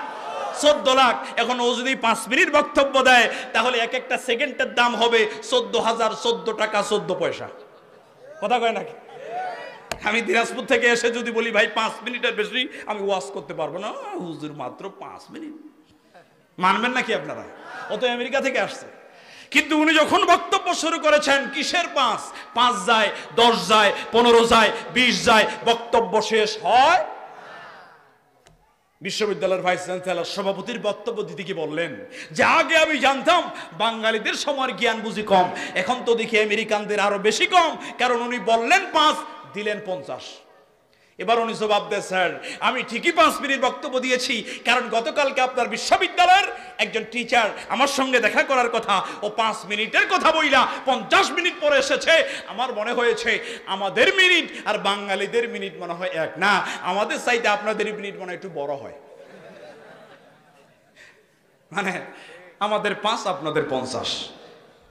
14 লাখ। এখন ও যদি 5 মিনিট বক্তব্য দেয় তাহলে এক একটা সেকেন্ডের দাম হবে 14,000, 14 টাকা 14 পয়সা। কথা কয় নাকি? আমি দিনাজপুর থেকে এসে যদি বলি ভাই 5 মিনিটের বেশি আমি ওয়াজ করতে পারবো না, হুজুর মাত্র 5 মিনিট, মানবেন নাকি আপনারা? ও তো আমেরিকা থেকে আসছে। কিন্তু উনি যখন বক্তব্য শুরু করেছেন, কিসের 5? 5 যায়, 10 যায়, 15 যায়, 20 যায়, বক্তব্য শেষ হয়। বিশ্ববিদ্যালয়ের ভাইস চ্যান্সেলর সভাপতির বক্তব্য দিতে কি বললেন যে আগে আমি জানতাম বাঙালিদের সময়ের জ্ঞান বুঝি কম, এখন তো দেখি আমেরিকানদের আরো বেশি কম। কারণ উনি বললেন 5, দিলেন 50। এবার উনি জবাব দেন, স্যার আমি ঠিকই 5 মিনিট বক্তব্য দিয়েছি, কারণ গতকালকে আপনার বিশ্ববিদ্যালয়ের একজন টিচার আমার সঙ্গে দেখা করার কথা, ও 5 মিনিটের কথা বইলা 50 মিনিট পরে এসেছে। আমার মনে হয়েছে আমাদের মিনিট আর বাঙালিদের মিনিট মনে হয় এক না, আমাদের চাইতে আপনাদের মিনিট মনে হয় একটু বড় হয়, মানে আমাদের 5 আপনাদের 50।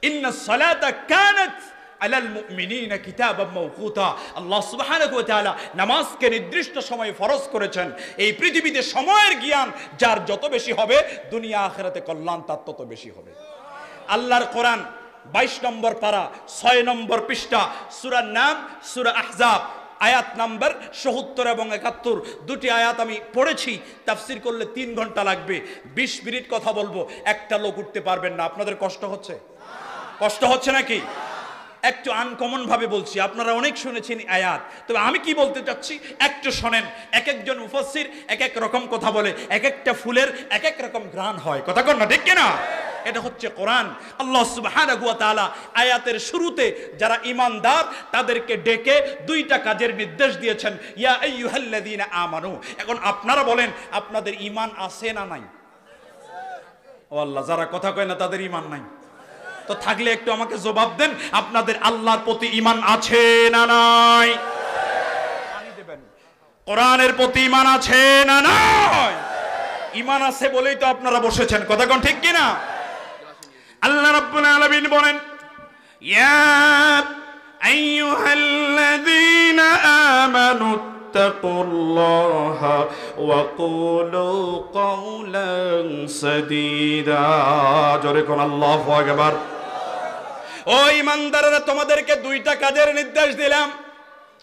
ইন্নাস সালাতা কানাত আলাল মুমিনিনা কিতাবাম মাওকুতা। আল্লাহ সুবহানাহু ওয়া তাআলা নামাজকে নির্দিষ্ট সময়ে ফরজ করেছেন। এই পৃথিবীতে সময়ের জ্ঞান যার যত বেশি হবে, দুনিয়া আখিরাতে কল্যাণ তার তত বেশি হবে। আল্লাহর কোরআন 22 নম্বর পারা 6 নম্বর পৃষ্ঠা, সূরার নাম সূরা আহজাব, আয়াত নাম্বার ৭৭ এবং ৭১। দুটি আয়াত আমি পড়েছি, তাফসীর করলে 3 ঘন্টা লাগবে। 20 মিনিট কথা বলবো, একটা লোক উঠতে পারবেন না। আপনাদের কষ্ট হচ্ছে? কষ্ট হচ্ছে নাকি? একটু আনকমন ভাবে বলছি, আপনারা অনেক শুনেছেন আয়াত, তবে আমি কি বলতে চাচ্ছি একটু শোনেন। এক একজন মুফাসসির এক এক রকম কথা বলে, এক একটা ফুলের এক এক রকম ঘ্রাণ হয়, কথা কন না, ঠিক কিনা? এটা হচ্ছে কোরআন। আল্লাহ সুবহানাহু ওয়া তাআলা আয়াতের শুরুতে যারা ঈমানদার তাদেরকে ডেকে 2টা কাজের নির্দেশ দিয়েছেন, ইয়া আইয়ুহাল্লাযীনা আমানু। এখন আপনারা বলেন আপনাদের ঈমান আছে না নাই? ও আল্লাহ, যারা কথা কয় না তাদের ঈমান নাই, তো থাকলে একটু আমাকে জবাব দেন, আপনাদের আল্লাহর প্রতি ঈমান আছে না নাই? পানি দেবেন। কোরআনের প্রতি ঈমান আছে না নাই? ঈমান আছে বলেই তো আপনারা বসেছেন, কথা কোন ঠিক কিনা? আল্লাহ রাব্বুল আলামিন বলেন, ইয়া আইয়ুহাল্লাযীনা আমানু তাকুল্লাহা ওয়া কুলু কাওলান সাদীদা। জোরে কোন আল্লাহু আকবার। ও ঈমানদাররা, তোমাদেরকে 2টা কাজের নির্দেশ দিলাম,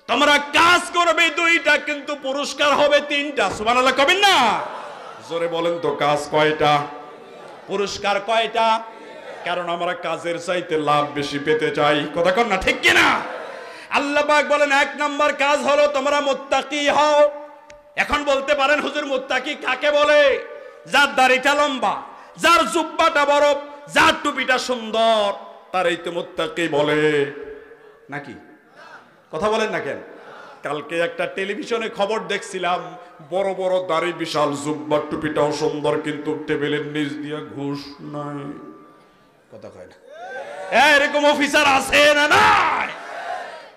তোমরা কাজ করবে 2টা, কিন্তু পুরস্কার হবে 3টা। সুবহানাল্লাহ কবেন না? জোরে বলেন তো, কাজ কয়টা, পুরস্কার কয়টা? কারণ আমরা কাজের চাইতে লাভ বেশি পেতে চাই, কথা কন না, ঠিক কিনা? আল্লাহ পাক বলেন 1 নম্বর কাজ হলো তোমরা মুত্তাকি হও। এখন বলতে পারেন হুজুর মুত্তাকি কাকে বলে? যার দাড়িটা লম্বা, যার জুব্বাটা বড়, যার টুপিটা সুন্দর, তারই তো মুত্তাকি বলে, নাকি? কথা বলেন না কেন? কালকে একটা টেলিভিশনে খবর দেখছিলাম, বড় বড় দাড়ি, বিশাল জুব্বা, টুপিটাও সুন্দর, কিন্তু টেবিলের নিচ দিয়ে ঘুষ নাই, কথা কয় না। এরকম অফিসার আছে না নাই?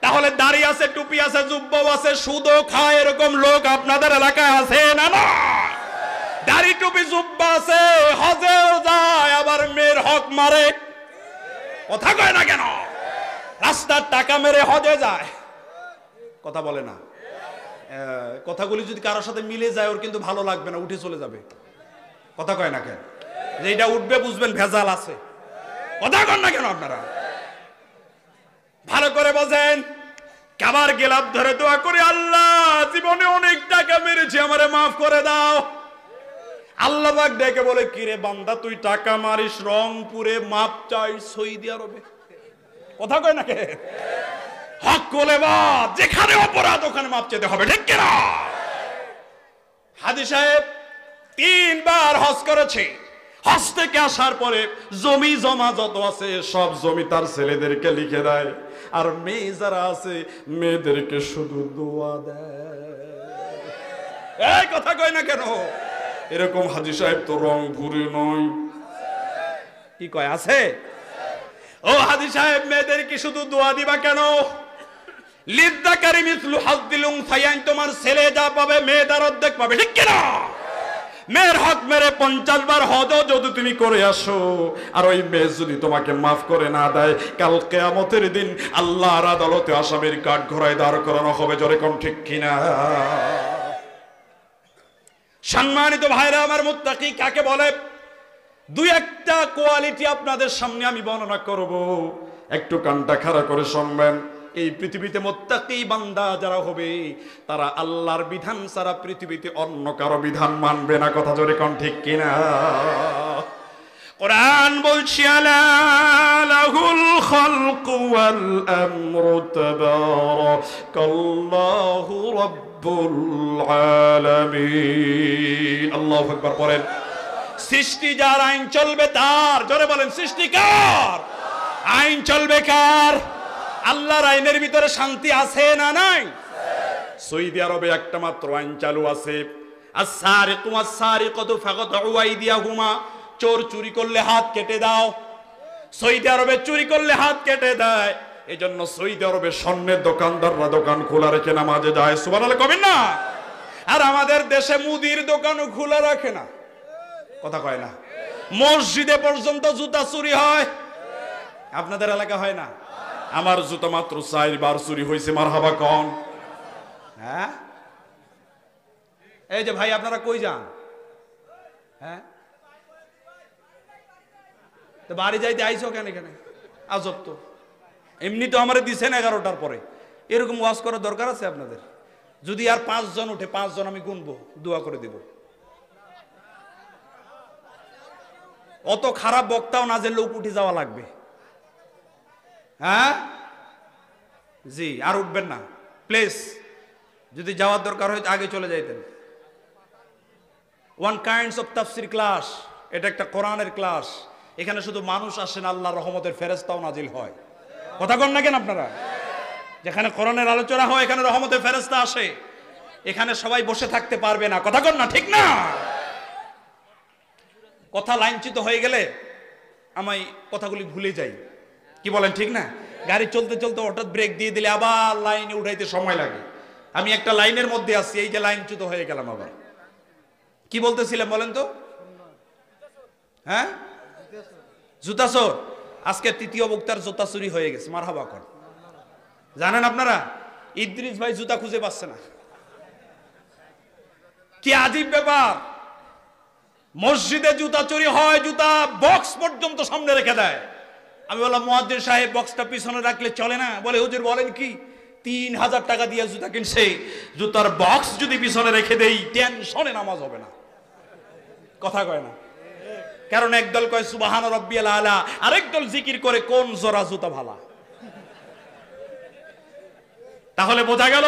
তাহলে দাড়ি আছে, টুপি আছে, জুব্বাও আছে, সুদও খায়, এরকম লোক আপনাদের এলাকায় আছে না নাই? দাড়ি টুপি জুব্বা আছে, হজেও যায়, আবার মেয়ের হক মারে, কথা কয় না কেন? রাস্তার টাকা মেরে হজে যায়, কথা বলে না। কথাগুলি যদি কারোর সাথে মিলে যায়, ওর কিন্তু ভালো লাগবে না, উঠে চলে যাবে, কথা কয় না কেন? যেটা উঠবে বুঝবেন ভেজাল আছে, কথা কন না কেন? আপনারা ভালো করে বোঝেন। কাবার গেলাপ ধরে দোয়া করে, আল্লাহ জীবনে অনেক টাকা মেরেছি, আমারে মাফ করে দাও। আল্লাহ পাক ডেকে বলে, কিরে বান্দা, তুই টাকা মারিস রংপুরে, মাপ চাই সৌদি আরবে, কথা কয় না কে? হক বলে বাদ, যেখানে অপরাধ ওখানে মাপ চেতে হবে, ঠিক কিনা? হাজী সাহেব 3 বার হজ করেছে। হজ থেকে আসার পরে জমি জমা যত আছে সব জমি তার ছেলেদেরকে লিখে দেয়, আর মেয়ে যারা আছে মেয়েদেরকে শুধু দোয়া দেয়। এই কথা কয় না কেন? এরকম হাজী সাহেব তো রংপুরে নয়, কি কয় আছে? ও হাজী সাহেব, মেয়েদেরকে শুধু দোয়া দিবা কেন? লিদ্দাকারি মিসলু হাজ্জিল উনসায়াইন, তোমার ছেলে যা পাবে মেয়ে তার অর্ধেক পাবে, ঠিক কিনা? মেয়ের হক মেরে 50 বার হজও যদি তুমি করে আসো, আর ওই মেয়ে যদি তোমাকে মাফ করে না দেয়, কাল কিয়ামতের দিন আল্লাহর আদালতে আসামির কাঠ ঘোড়ায় দাঁড় করানো হবে, জোরে কোন ঠিক কিনা? সম্মানিত ভাইরা আমার, মুত্তাকি কাকে বলে? 2-1টা কোয়ালিটি আপনাদের সামনে আমি বর্ণনা করব, একটু কানটা খাড়া করে শুনবেন। এই পৃথিবীতে মুত্তাকি বান্দা যারা হবে, তারা আল্লাহর বিধান ছাড়া পৃথিবীতে অন্য কারো বিধান মানবে না, কথা জোরে কোন ঠিক কিনা? কোরআন বলছে, আলা লাহুল খালকু ওয়াল আমরু তাবারাকাল্লাহু রাব্বুল আলামিন। আল্লাহু আকবার পড়েন। সৃষ্টি যার, আইন চলবে তার, জোরে বলেন সৃষ্টি কার? আইন চলবে কার? আল্লাহর আইনের ভিতরে শান্তি আছে না নাই? সৌদি আরবে একটা মাত্র আইন চালু আছে, আস-সারিকু ওয়াস-সারিকাতু ফাকতাউ আইদিয়াহুমা, চোর চুরি করলে হাত কেটে দাও। সৌদি আরবে চুরি করলে হাত কেটে দেয়, এজন্য সৌদি আরবে স্বর্ণের দোকানদাররা দোকান খোলা রেখে নামাজে যায়, সুবহানাল্লাহ কবেন না? আর আমাদের দেশে মুদির দোকানও খোলা রাখে না, কথা কয় না। মসজিদে পর্যন্ত জুতা চুরি হয়, আপনাদের এলাকা হয় না? আমার জুতা মাত্র 4 বার চুরি হয়েছে, মারহাবা কোন? হ্যাঁ, এই যে ভাই আপনারা কই যান? হ্যাঁ, তো বাড়ি যাইতে আইছো কেন এখানে? আজব তো, এমনি তো আমারে দিছেন 11টার পরে, এরকম ওয়াজ করার দরকার আছে আপনাদের? যদি আর 5 জন উঠে, 5 জন আমি গুনবো, দোয়া করে দিব। অত খারাপ বক্তাও না যে লোক উঠে যাওয়া লাগবে। হ্যাঁ জি, আর উঠবেন না প্লিজ। যদি যাওয়ার দরকার হয় আগে চলে যাইতেন। ওয়ান কাইন্ডস অফ তাফসির ক্লাস, এটা একটা কোরআনের ক্লাস। এখানে শুধু মানুষ আসেন, আল্লাহর রহমতের ফেরেশতাও নাজিল হয়। কথা কন না কেন আপনারা? যেখানে কোরআনের আলোচনা হয় এখানে রহমতের ফেরেশতা আসে, এখানে সবাই বসে থাকতে পারবে না, কথা কন না, ঠিক না? কথা লাইনচ্যুত হয়ে গেলে আমি কথাগুলি ভুলে যাই, কি বলেন ঠিক না? গাড়ি চলতে চলতে হঠাৎ ব্রেক দিয়ে দিলে আবার লাইনে উঠাইতে সময় লাগে। আমি একটা লাইনের মধ্যে আছি, এই যে লাইনচ্যুত হয়ে গেলাম আবার। কি বলতেছিলাম বলেন তো? হ্যাঁ, জুতা চোর। আজকে তৃতীয় বক্তার জুতা চুরি হয়ে গেছে, মারহাবা কর। জানেন আপনারা, ইদ্রিস ভাই জুতা খুঁজে পাচ্ছে না। কি আজীব ব্যাপার! মসজিদে জুতা চুরি হয়, জুতা বক্স পর্যন্ত সামনে রেখে দেয়। আমি বললাম, মুয়াজ্জিন সাহেব বক্সটা পিছনে রাখলে চলে না? বলে, হুজুর বলেন কি, 3000 টাকা দিয়ে জুতা কিনছে, জুতার বক্স যদি পিছনে রেখে দেই টেনশনে নামাজ হবে না, কথা কয় না। কারণ একদল কয় সুবহান রাব্বিয়াল আলা, আরেক দল জিকির করে কোন জোড়া জুতা ভালা। তাহলে বোঝা গেল,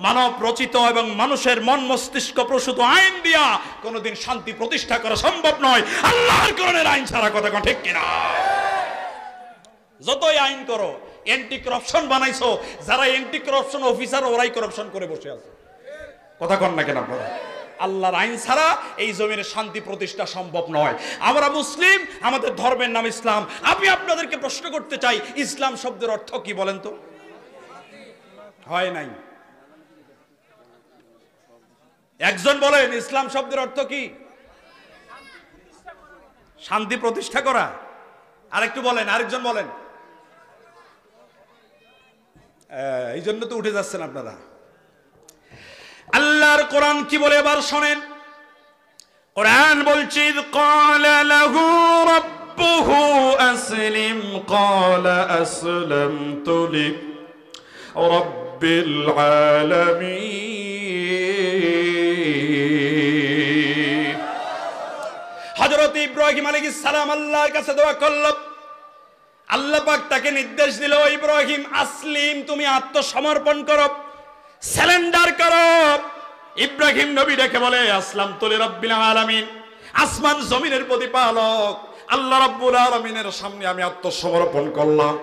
মানব রচিত এবং মানুষের মন মস্তিষ্ক প্রসূত আইন দিয়া কোনোদিন শান্তি প্রতিষ্ঠা করা সম্ভব নয়, আল্লাহর কোরআনের আইন ছাড়া, কথা কন ঠিক কিনা? যতই আইন করো, অ্যান্টি করাপশন বানাইছো, যারা অ্যান্টি করাপশন অফিসার ওরাই করাপশন করে বসে আছে, কথা কন না কেন আপনারা? আল্লাহর আইন ছাড়া এই জমিনে শান্তি প্রতিষ্ঠা সম্ভব নয়। আমরা মুসলিম, আমাদের ধর্মের নাম ইসলাম। আমি আপনাদেরকে প্রশ্ন করতে চাই, ইসলাম শব্দের অর্থ কি বলেন তো? হয় নাই, একজন বলেন ইসলাম শব্দের অর্থ কি? শান্তি প্রতিষ্ঠা করা। আরেকটু বলেন, আরেকজন বলেন। এই জন্য তো উঠে যাচ্ছেন আপনারা। আল্লাহর কোরআন কি বলে এবার শোনেন। কোরআন বলছে, ইয ক্বালা লাহু রাব্বুহু আসলিম ক্বালা আসলামতু লিরাব্বিল আলামিন। হযরত ইব্রাহিম আলাইহিস সালাম আল্লাহর কাছে দোয়া করল, আল্লাহ পাক তাকে নির্দেশ দিল, ইব্রাহিম আসলিম, তুমি আত্মসমর্পণ করো, সারেন্ডার করো। ইব্রাহিম নবী ডেকে বলে, আসলামতু লিরাব্বিল আলামিন, আসমান জমিনের প্রতিপালক আল্লাহ রাব্বুল আলামিনের সামনে আমি আত্মসমর্পণ করলাম।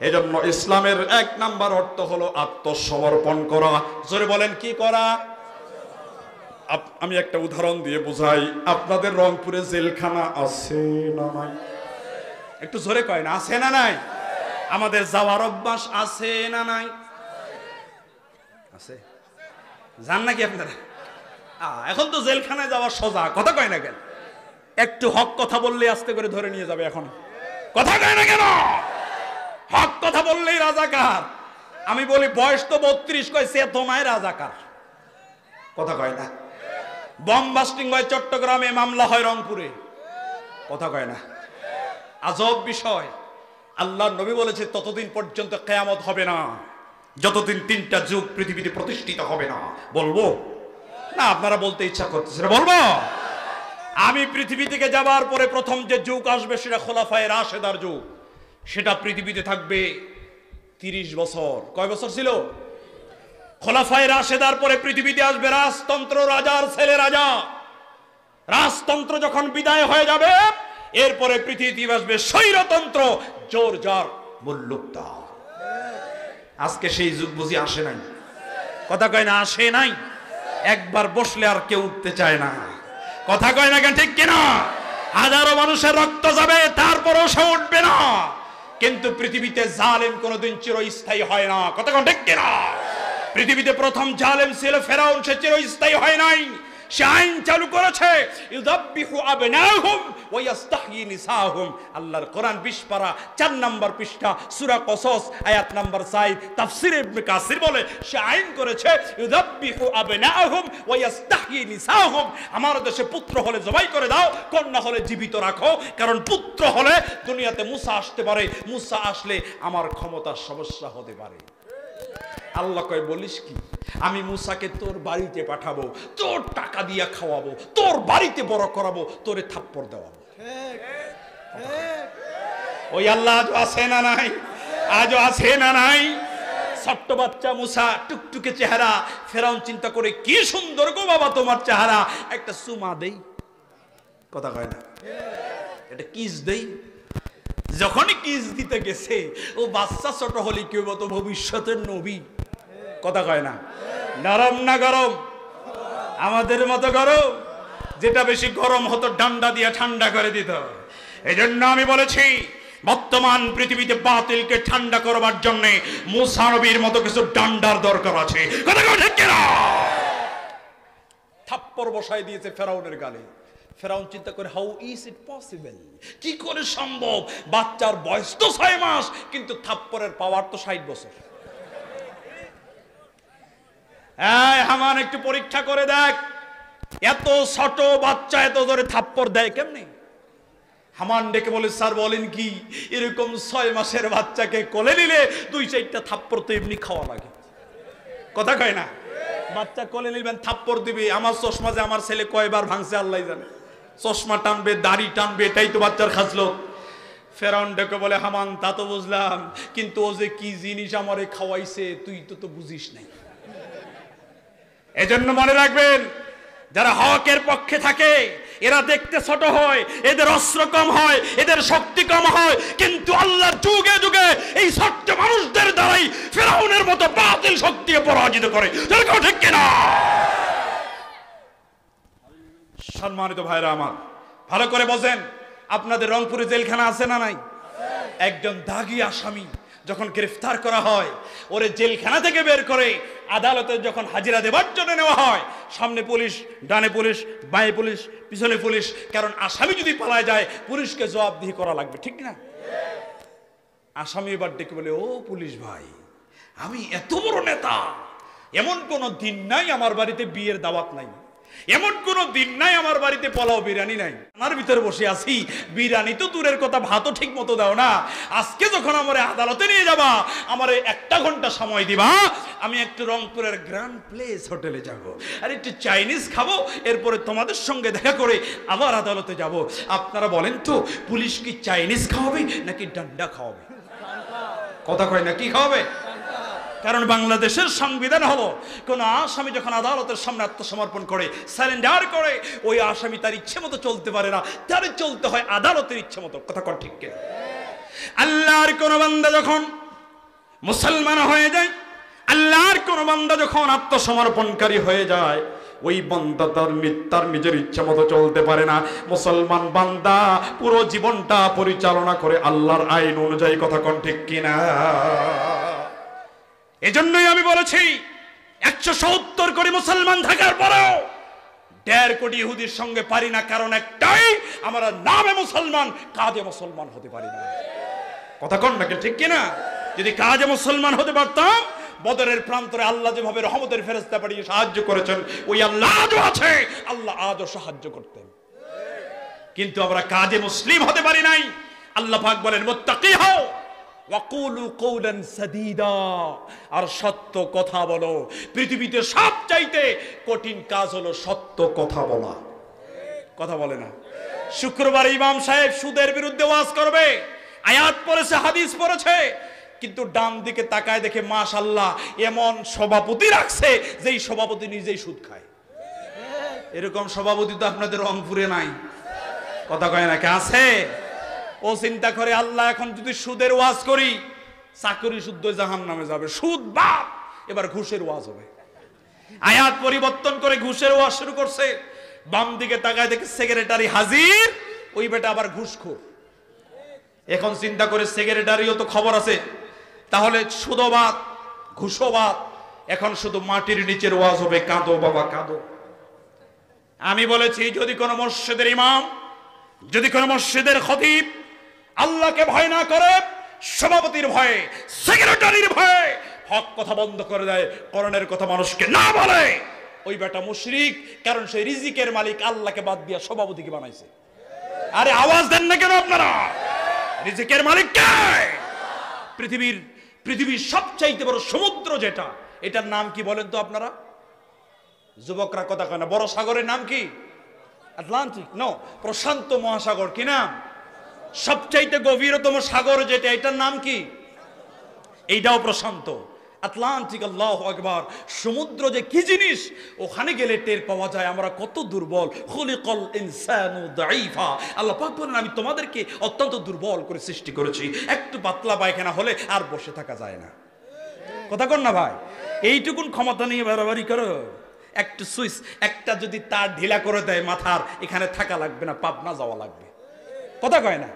এজন্য ইসলামের 1 নাম্বার অর্থ হলো আত্মসমর্পণ করা। জোরে বলেন, কি করা? আমি একটা উদাহরণ দিয়ে বুঝাই। আপনাদের রংপুরে জেলখানা আছে না নাই? একটু জোরে কয় না, আছে না নাই? আমাদের যাওয়ার অভ্যাস আছে না নাই? আছে। জান নাকি আপনারা? এখন তো জেলখানায় যাওয়া সোজা, কথা কয় না কেন? একটু হক কথা বললে আস্তে করে ধরে নিয়ে যাবে। এখন কথা কয় না কেন? হক কথা বললেই রাজাকার। আমি বলি বয়স তো 32, কয় চেতনায় রাজাকার, কথা কয় না। বম বাস্টিং হয় চট্টগ্রামে, মামলা হয় রংপুরে, কথা কয় না। আজব বিষয়, আল্লাহ নবী বলেছে ততদিন পর্যন্ত কিয়ামত হবে না যতদিন 3টা যুগ পৃথিবীতে প্রতিষ্ঠিত হবে না। বলবো না? আপনারা বলতে ইচ্ছা করতেছে, বলবো। আমি পৃথিবী থেকে যাবার পরে প্রথম যে যুগ আসবে সেটা খোলাফায়ে রাশেদার যুগ। সেটা পৃথিবীতে থাকবে 30 বছর। কয় বছর ছিল? খোলাফায়ে রাশেদার পরে পৃথিবীতে আসবে রাজতন্ত্র, রাজার ছেলে রাজা। রাজতন্ত্র যখন বিদায় হয়ে যাবে, এরপরে পৃথিবীতে আসবে স্বৈরতন্ত্র, জোর জার মুল্লুকতা। আজকে সেই যুগ বুঝি আসে নাই? কথা কয় না, আসে নাই। একবার বসলে আর কেউ উঠতে চায় না। কথা কয় না কেন, ঠিক কিনা? হাজারো মানুষের রক্ত যাবে, তারপরও সে উঠবে না। কিন্তু পৃথিবীতে জালেম কোনোদিন চিরস্থায়ী হয় না। কথা কয় ঠিক কিনা? পৃথিবীতে প্রথম জালেম ছিল ফেরাউন, সে চিরস্থায়ী হয় নাই। সে আইন চালু করেছে, ইউযাব্বিহু আবনাহুম ওয়া ইস্তাহয়ী নিসাহুম। আল্লাহর কোরআন 20 পারা 4 নম্বর পৃষ্ঠা সূরা কসস আয়াত নম্বর 4। তাফসীরে ইবনে কাসির বলে সে আইন করেছে ইউযাব্বিহু আবনাহুম ওয়া ইস্তাহয়ী নিসাহুম। আমার দেশে পুত্র হলে জবাই করে দাও, কন্যা হলে জীবিত রাখো। কারণ পুত্র হলে দুনিয়াতে মুসা আসতে পারে, মুসা আসলে আমার ক্ষমতার সমস্যা হতে পারে। আল্লাহ কয় বলিস কি, আমি মুসাকে তোর বাড়িতে পাঠাবো, তোর টাকা দিয়া খাওয়াবো, তোর বাড়িতে বড় করাবো, তোরে থাপ্পড় দেওয়াবো। ওই আল্লাহ আজও আছে না নাই? আজও আছে না নাই? ছোট্ট বাচ্চা মুসা, টুকটুকে চেহারা। ফেরাউন চিন্তা করে, কি সুন্দর গো বাবা তোমার চেহারা, একটা চুমা দেই। কথা কয় না, এটা কিস দেই। যখনই কিস দিতে গেছে, ও বাচ্চা ছোট হলে কি হইব, তো ভবিষ্যতের নবী। কথা কয় না, নরম না গরম? আমাদের মতো গরম? যেটা বেশি গরম হতো ডান্ডা দিয়ে ঠান্ডা করে দিত। এই জন্য আমি বলেছি, বর্তমান পৃথিবীতে বাতিলকে ঠান্ডা করবার জন্য মুসা নবীর মতো কিছু ডান্ডার দরকার আছে। কথা কয় ঠিক কিনা? থাপ্পড় বসাই দিয়েছে ফেরাউনের গালে। ফেরাউন চিন্তা করে, হাউ ইজ ইট পসিবল, কি করে সম্ভব? বাচ্চার বয়স তো 6 মাস, কিন্তু থাপ্পড়ের পাওয়ার তো 60 বছর। এই হামান, একটু পরীক্ষা করে দেখ, এত ছোট বাচ্চা এত জোরে থাপ্পড় দেয় কেমনে? হামান ডেকে বলে, স্যার বলেন কি, এরকম 6 মাসের বাচ্চাকে কোলে নিলে 2-4টা থাপ্পড় তো এমনি খাওয়া লাগে। কথা কয় না? বাচ্চা কোলে নিবেন, থাপ্পড় দিবে। আমার চশমা যে আমার ছেলে কয়বার ভাঙছে আল্লাহ জানে। চশমা টানবে, দাড়ি টানবে, এটাই তো বাচ্চার খাসলো। ফেরাউন ডেকে বলে, হামান তা তো বুঝলাম, কিন্তু ও যে কি জিনিস আমারে খাওয়াইছে তুই তো বুঝিস নাই। এজন্য মনে রাখবেন, যারা হকের পক্ষে থাকে এরা দেখতে ছোট হয়, এদের অস্ত্র কম হয়, এদের শক্তি কম হয়, কিন্তু আল্লাহর যুগে যুগে এই ছোট্ট মানুষদের দ্বারাই ফেরাউনের মতো বাতিল শক্তিকে পরাজিত করে। ঠিক কিনা? সম্মানিত ভাইরা আমার, ভালো করে বোঝেন, আপনাদের রংপুরে জেলখানা আছে না নাই? একজন দাগী আসামি যখন গ্রেফতার করা হয়, ওরে জেলখানা থেকে বের করে আদালতে যখন হাজিরা দেবার জন্য নেওয়া হয়, সামনে পুলিশ, ডানে পুলিশ, বাঁয়ে পুলিশ, পিছনে পুলিশ। কারণ আসামি যদি পালায় যায়, পুলিশকে জবাবদিহি করা লাগবে, ঠিক না? আসামি এবার ডেকে বলে, ও পুলিশ ভাই, আমি এত বড় নেতা, এমন কোনো দিন নাই আমার বাড়িতে বিয়ের দাওয়াত নাই, এমন কোন দিন নাই আমার বাড়িতে পোলাও বিরিয়ানি নাই। আমার ভিতরে বসে আছি, বিরিয়ানি তো দূরের কথা, ভাতও ঠিক মতো দাও না। আজকে যখন আমার আদালতে নিয়ে যাবা, আমার 1 ঘন্টা সময় দিবা, আমি একটু রংপুরের গ্র্যান্ড প্লেস হোটেলে যাব, আর একটু চাইনিজ খাবো, এরপরে তোমাদের সঙ্গে দেখা করে আবার আদালতে যাব। আপনারা বলেন তো, পুলিশ কি চাইনিজ খাওয়াবে নাকি ডান্ডা খাওয়াবে? কথা কয় না, কি খাওয়াবে? কারণ বাংলাদেশের সংবিধান হলো, কোন আসামি যখন আদালতের সামনে আত্মসমর্পণ করে, সারেন্ডার করে, ওই আসামি তার ইচ্ছে মতো চলতে পারে না, তার চলতে হয় আদালতের ইচ্ছে মতো। কথা কর ঠিক কিনা? আল্লাহর কোন বান্দা যখন মুসলমান হয়ে যায়, আল্লাহর কোন বান্দা যখন আত্মসমর্পণকারী হয়ে যায়, ওই বান্দা তার নিজের ইচ্ছা মতো চলতে পারে না। মুসলমান বান্দা পুরো জীবনটা পরিচালনা করে আল্লাহর আইন অনুযায়ী। কথা কন ঠিক কিনা? এজন্যই আমি বলেছি, 170 কোটি মুসলমান থাকার পরেও 1.5 কোটি ইহুদির সঙ্গে পারি না। কারণ একটাই, আমরা নামে মুসলমান, কাজে মুসলমান হতে পারি না। কথা কন নাকি ঠিক কিনা? যদি কাজে মুসলমান হতে পারতাম, বদরের প্রান্তরে আল্লাহ যেভাবে রহমতের ফেরেশতা পাঠিয়ে সাহায্য করেছেন, ওই আল্লাহ আজও আছে, আল্লাহ আজও সাহায্য করতেন। কিন্তু আমরা কাজে মুসলিম হতে পারি নাই। আল্লাহ পাক বলেন, মুত্তাকি হও, ওয়াকুলু কওলান সাদীদা, আর সত্য কথা বলো। পৃথিবীতে সবচাইতে কঠিন কাজ হলো সত্য কথা বলা। কথা বলে না। শুক্রবার ইমাম সাহেব সুদের বিরুদ্ধে ওয়াজ করবে, আয়াত পড়েছে, হাদিস পড়েছে, কিন্তু ডান দিকে তাকায় দেখে মাশাআল্লাহ এমন সভাপতি রাখছে যেই সভাপতি নিজেই সুদ খায়। এরকম সভাপতি তো আপনাদের রংপুরে নাই। কথা কয় না, কে আছে? ও চিন্তা করে, আল্লাহ এখন যদি সুদের ওয়াজ করি, চাকরি শুদ্ধ জাহান্নামে যাবে, সুদ বাপ, এবার ঘুষের ওয়াজ হবে। আয়াত পরিবর্তন করে ঘুষের ওয়াজ শুরু করছে। বাম দিকে তাকায় দেখে সেক্রেটারি হাজির, ওই বেটা আবার ঘুষখোর। এখন চিন্তা করে সেক্রেটারিও তো খবর আছে, তাহলে সুদবাদ ঘুষবাদ, এখন শুধু মাটির নিচের ওয়াজ হবে, কাঁদো বাবা কাঁদো। আমি বলেছি যদি কোন মসজিদের ইমাম, যদি কোন মসজিদের খতিব আল্লাহকে ভয় না করে, সভাপতির ভয়ে, সেক্রেটারির ভয়ে হক কথা বন্ধ করে দেয়, কোরআনের কথা মানুষকে না বলে, ওই বেটা মুশরিক। কারণ সে রিজিকের মালিক আল্লাহকে বাদ দিয়া সভাপতিকে বানাইছে। আরে আওয়াজ দেন না কেন আপনারা? রিজিকের মালিক কে? পৃথিবীর সবচাইতে বড় সমুদ্র যেটা, এটার নাম কি বলেন তো আপনারা? যুবকরা কথা কয় না। বড় সাগরের নাম কি? আটলান্টিক। নো, প্রশান্ত মহাসাগর। কি নাম? সবচাইতে গভীরতম সাগর যেটা, এটার নাম কি? এইটাও প্রশান্ত, আটলান্টিক। আল্লাহু আকবার। সমুদ্র যে কি জিনিস, ওখানে গেলে টের পাওয়া যায় আমরা কত দুর্বল। খুলিকাল ইনসানু দাঈফা। আল্লাহ পাক বলেন আমি তোমাদেরকে অত্যন্ত দুর্বল করে সৃষ্টি করেছি। একটু পাতলা পায়খানা হলে আর বসে থাকা যায় না। কথা কন না ভাই? এইটুকুন ক্ষমতা নিয়ে বাড়াবাড়ি করো। একটু সুইচ, একটা যদি তার ঢিলা করে দেয় মাথার, এখানে থাকা লাগবে না, পাবনা যাওয়া লাগবে। কথা কয় না?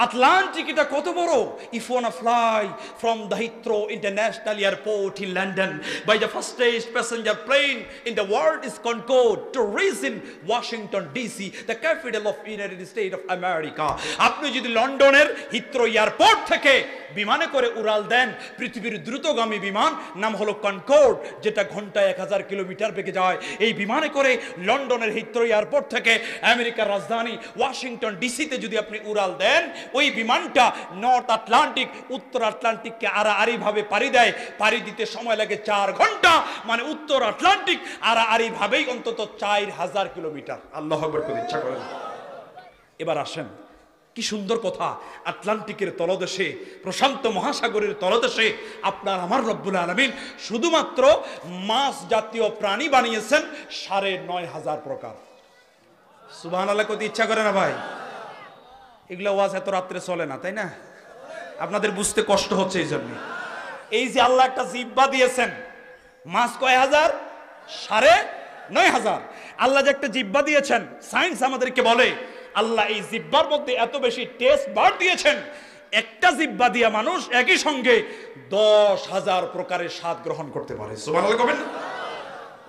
আটলান্টিক এটা কত বড়। If you wanna fly from the Heathrow International Airport in London by the fastest passenger plane in the world is Concorde to reach in Washington DC, the capital of United States of America. আপনি যদি লন্ডনের Heathrow airport থেকে বিমানে করে উড়াল দেন, পৃথিবীর দ্রুতগামী বিমান নাম হলো কনকর্ড, যেটা ঘন্টায় 1000 কিলোমিটার বেগে যায়। এই বিমানে করে লন্ডনের হিথ্রো এয়ারপোর্ট থেকে আমেরিকার রাজধানী ওয়াশিংটন ডিসিতে যদি আপনি উড়াল দেন, ওই বিমানটা নর্থ আটলান্টিক, উত্তর আটলান্টিককে আড়াআড়ি ভাবে পাড়ি দেয়। পাড়ি দিতে সময় লাগে 4 ঘন্টা, মানে উত্তর আটলান্টিক আড়াআড়ি ভাবেই অন্তত 4000 কিলোমিটার। আল্লাহু আকবার করে ইচ্ছা করেন। এবার আসেন, কি সুন্দর কথা। আটলান্টিকের তলদেশে, প্রশান্ত মহাসাগরের তলদেশে আপনার আমার রব্বুল আলামিন শুধুমাত্র মাছ জাতীয় প্রাণী বানিয়েছেন 9500 প্রকার। সুবহানাল্লাহ কত ইচ্ছা করে না ভাই? এগুলো ওয়াজ এত রাত্রে চলে না, তাই না? আপনাদের বুঝতে কষ্ট হচ্ছে এই জন্য। এই যে আল্লাহ একটা জিহ্বা দিয়েছেন, মাছ কয় হাজার? 9500। আল্লাহ যে একটা জিহ্বা দিয়েছেন, সায়েন্স আমাদেরকে বলে আল্লাহ এই জিহ্বার মধ্যে এত বেশি টেস্ট বার দিয়েছেন, একটা জিহ্বা দিয়া মানুষ একই সঙ্গে 10,000 প্রকারের স্বাদ গ্রহণ করতে পারে। সুবহানাল্লাহ কবেন না?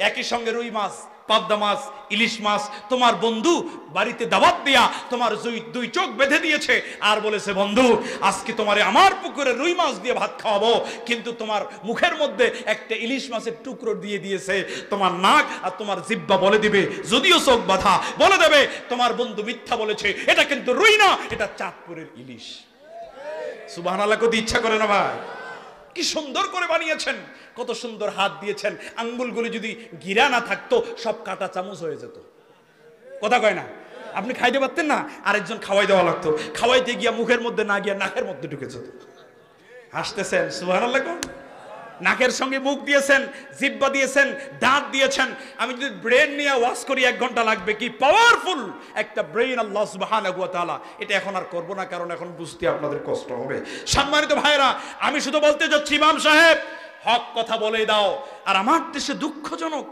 একই সঙ্গে রুই মাছ, পাবদা মাছ, ইলিশ মাছ, তোমার বন্ধু বাড়িতে দাওয়াত দিয়া তোমার দুই চোখ বেঁধে দিয়েছে আর বলেছে বন্ধু আজকে তোমারে আমার পুকুরে রুই মাছ দিয়ে ভাত খাওয়াবো, কিন্তু তোমার মুখের মধ্যে একটা ইলিশ মাছের টুকরো দিয়ে দিয়েছে। তোমার নাক আর তোমার জিহ্বা বলে দিবে, যদিও চোখ বাঁধা, বলে দেবে তোমার বন্ধু মিথ্যা বলেছে, এটা কিন্তু রুই না, এটা চাঁদপুরের ইলিশ। সুবহানাল্লাহ কত ইচ্ছা করে না ভাই? কি সুন্দর করে বানিয়েছেন, কত সুন্দর হাত দিয়েছেন। আঙ্গুলগুলি যদি গিরা না থাকতো সব কাটা চামচ হয়ে যেত। কথা কয় না? আপনি খাইতে পারতেন না, আরেকজন খাওয়াই দেওয়া লাগতো। খাওয়াইতে গিয়া মুখের মধ্যে না গিয়া নাকের মধ্যে ঢুকে যেত। হাসতেছেন, সুবহানাল্লাহ কোন? নাকের সঙ্গে মুখ দিয়েছেন, জিহ্বা দিয়েছেন, দাঁত দিয়েছেন। আমি যদি ব্রেন নিয়ে ওয়াশ করি 1 ঘন্টা লাগবে। কি পাওয়ারফুল একটা ব্রেন আল্লাহ সুবহানাহু ওয়া তাআলা। এটা এখন আর করব না, কারণ এখন বুঝতে আপনাদের কষ্ট হবে। সম্মানিত ভাইরা, আমি শুধু বলতে যাচ্ছি ইমাম সাহেব হক কথা বলে দাও। আর আমার দেশে দুঃখজনক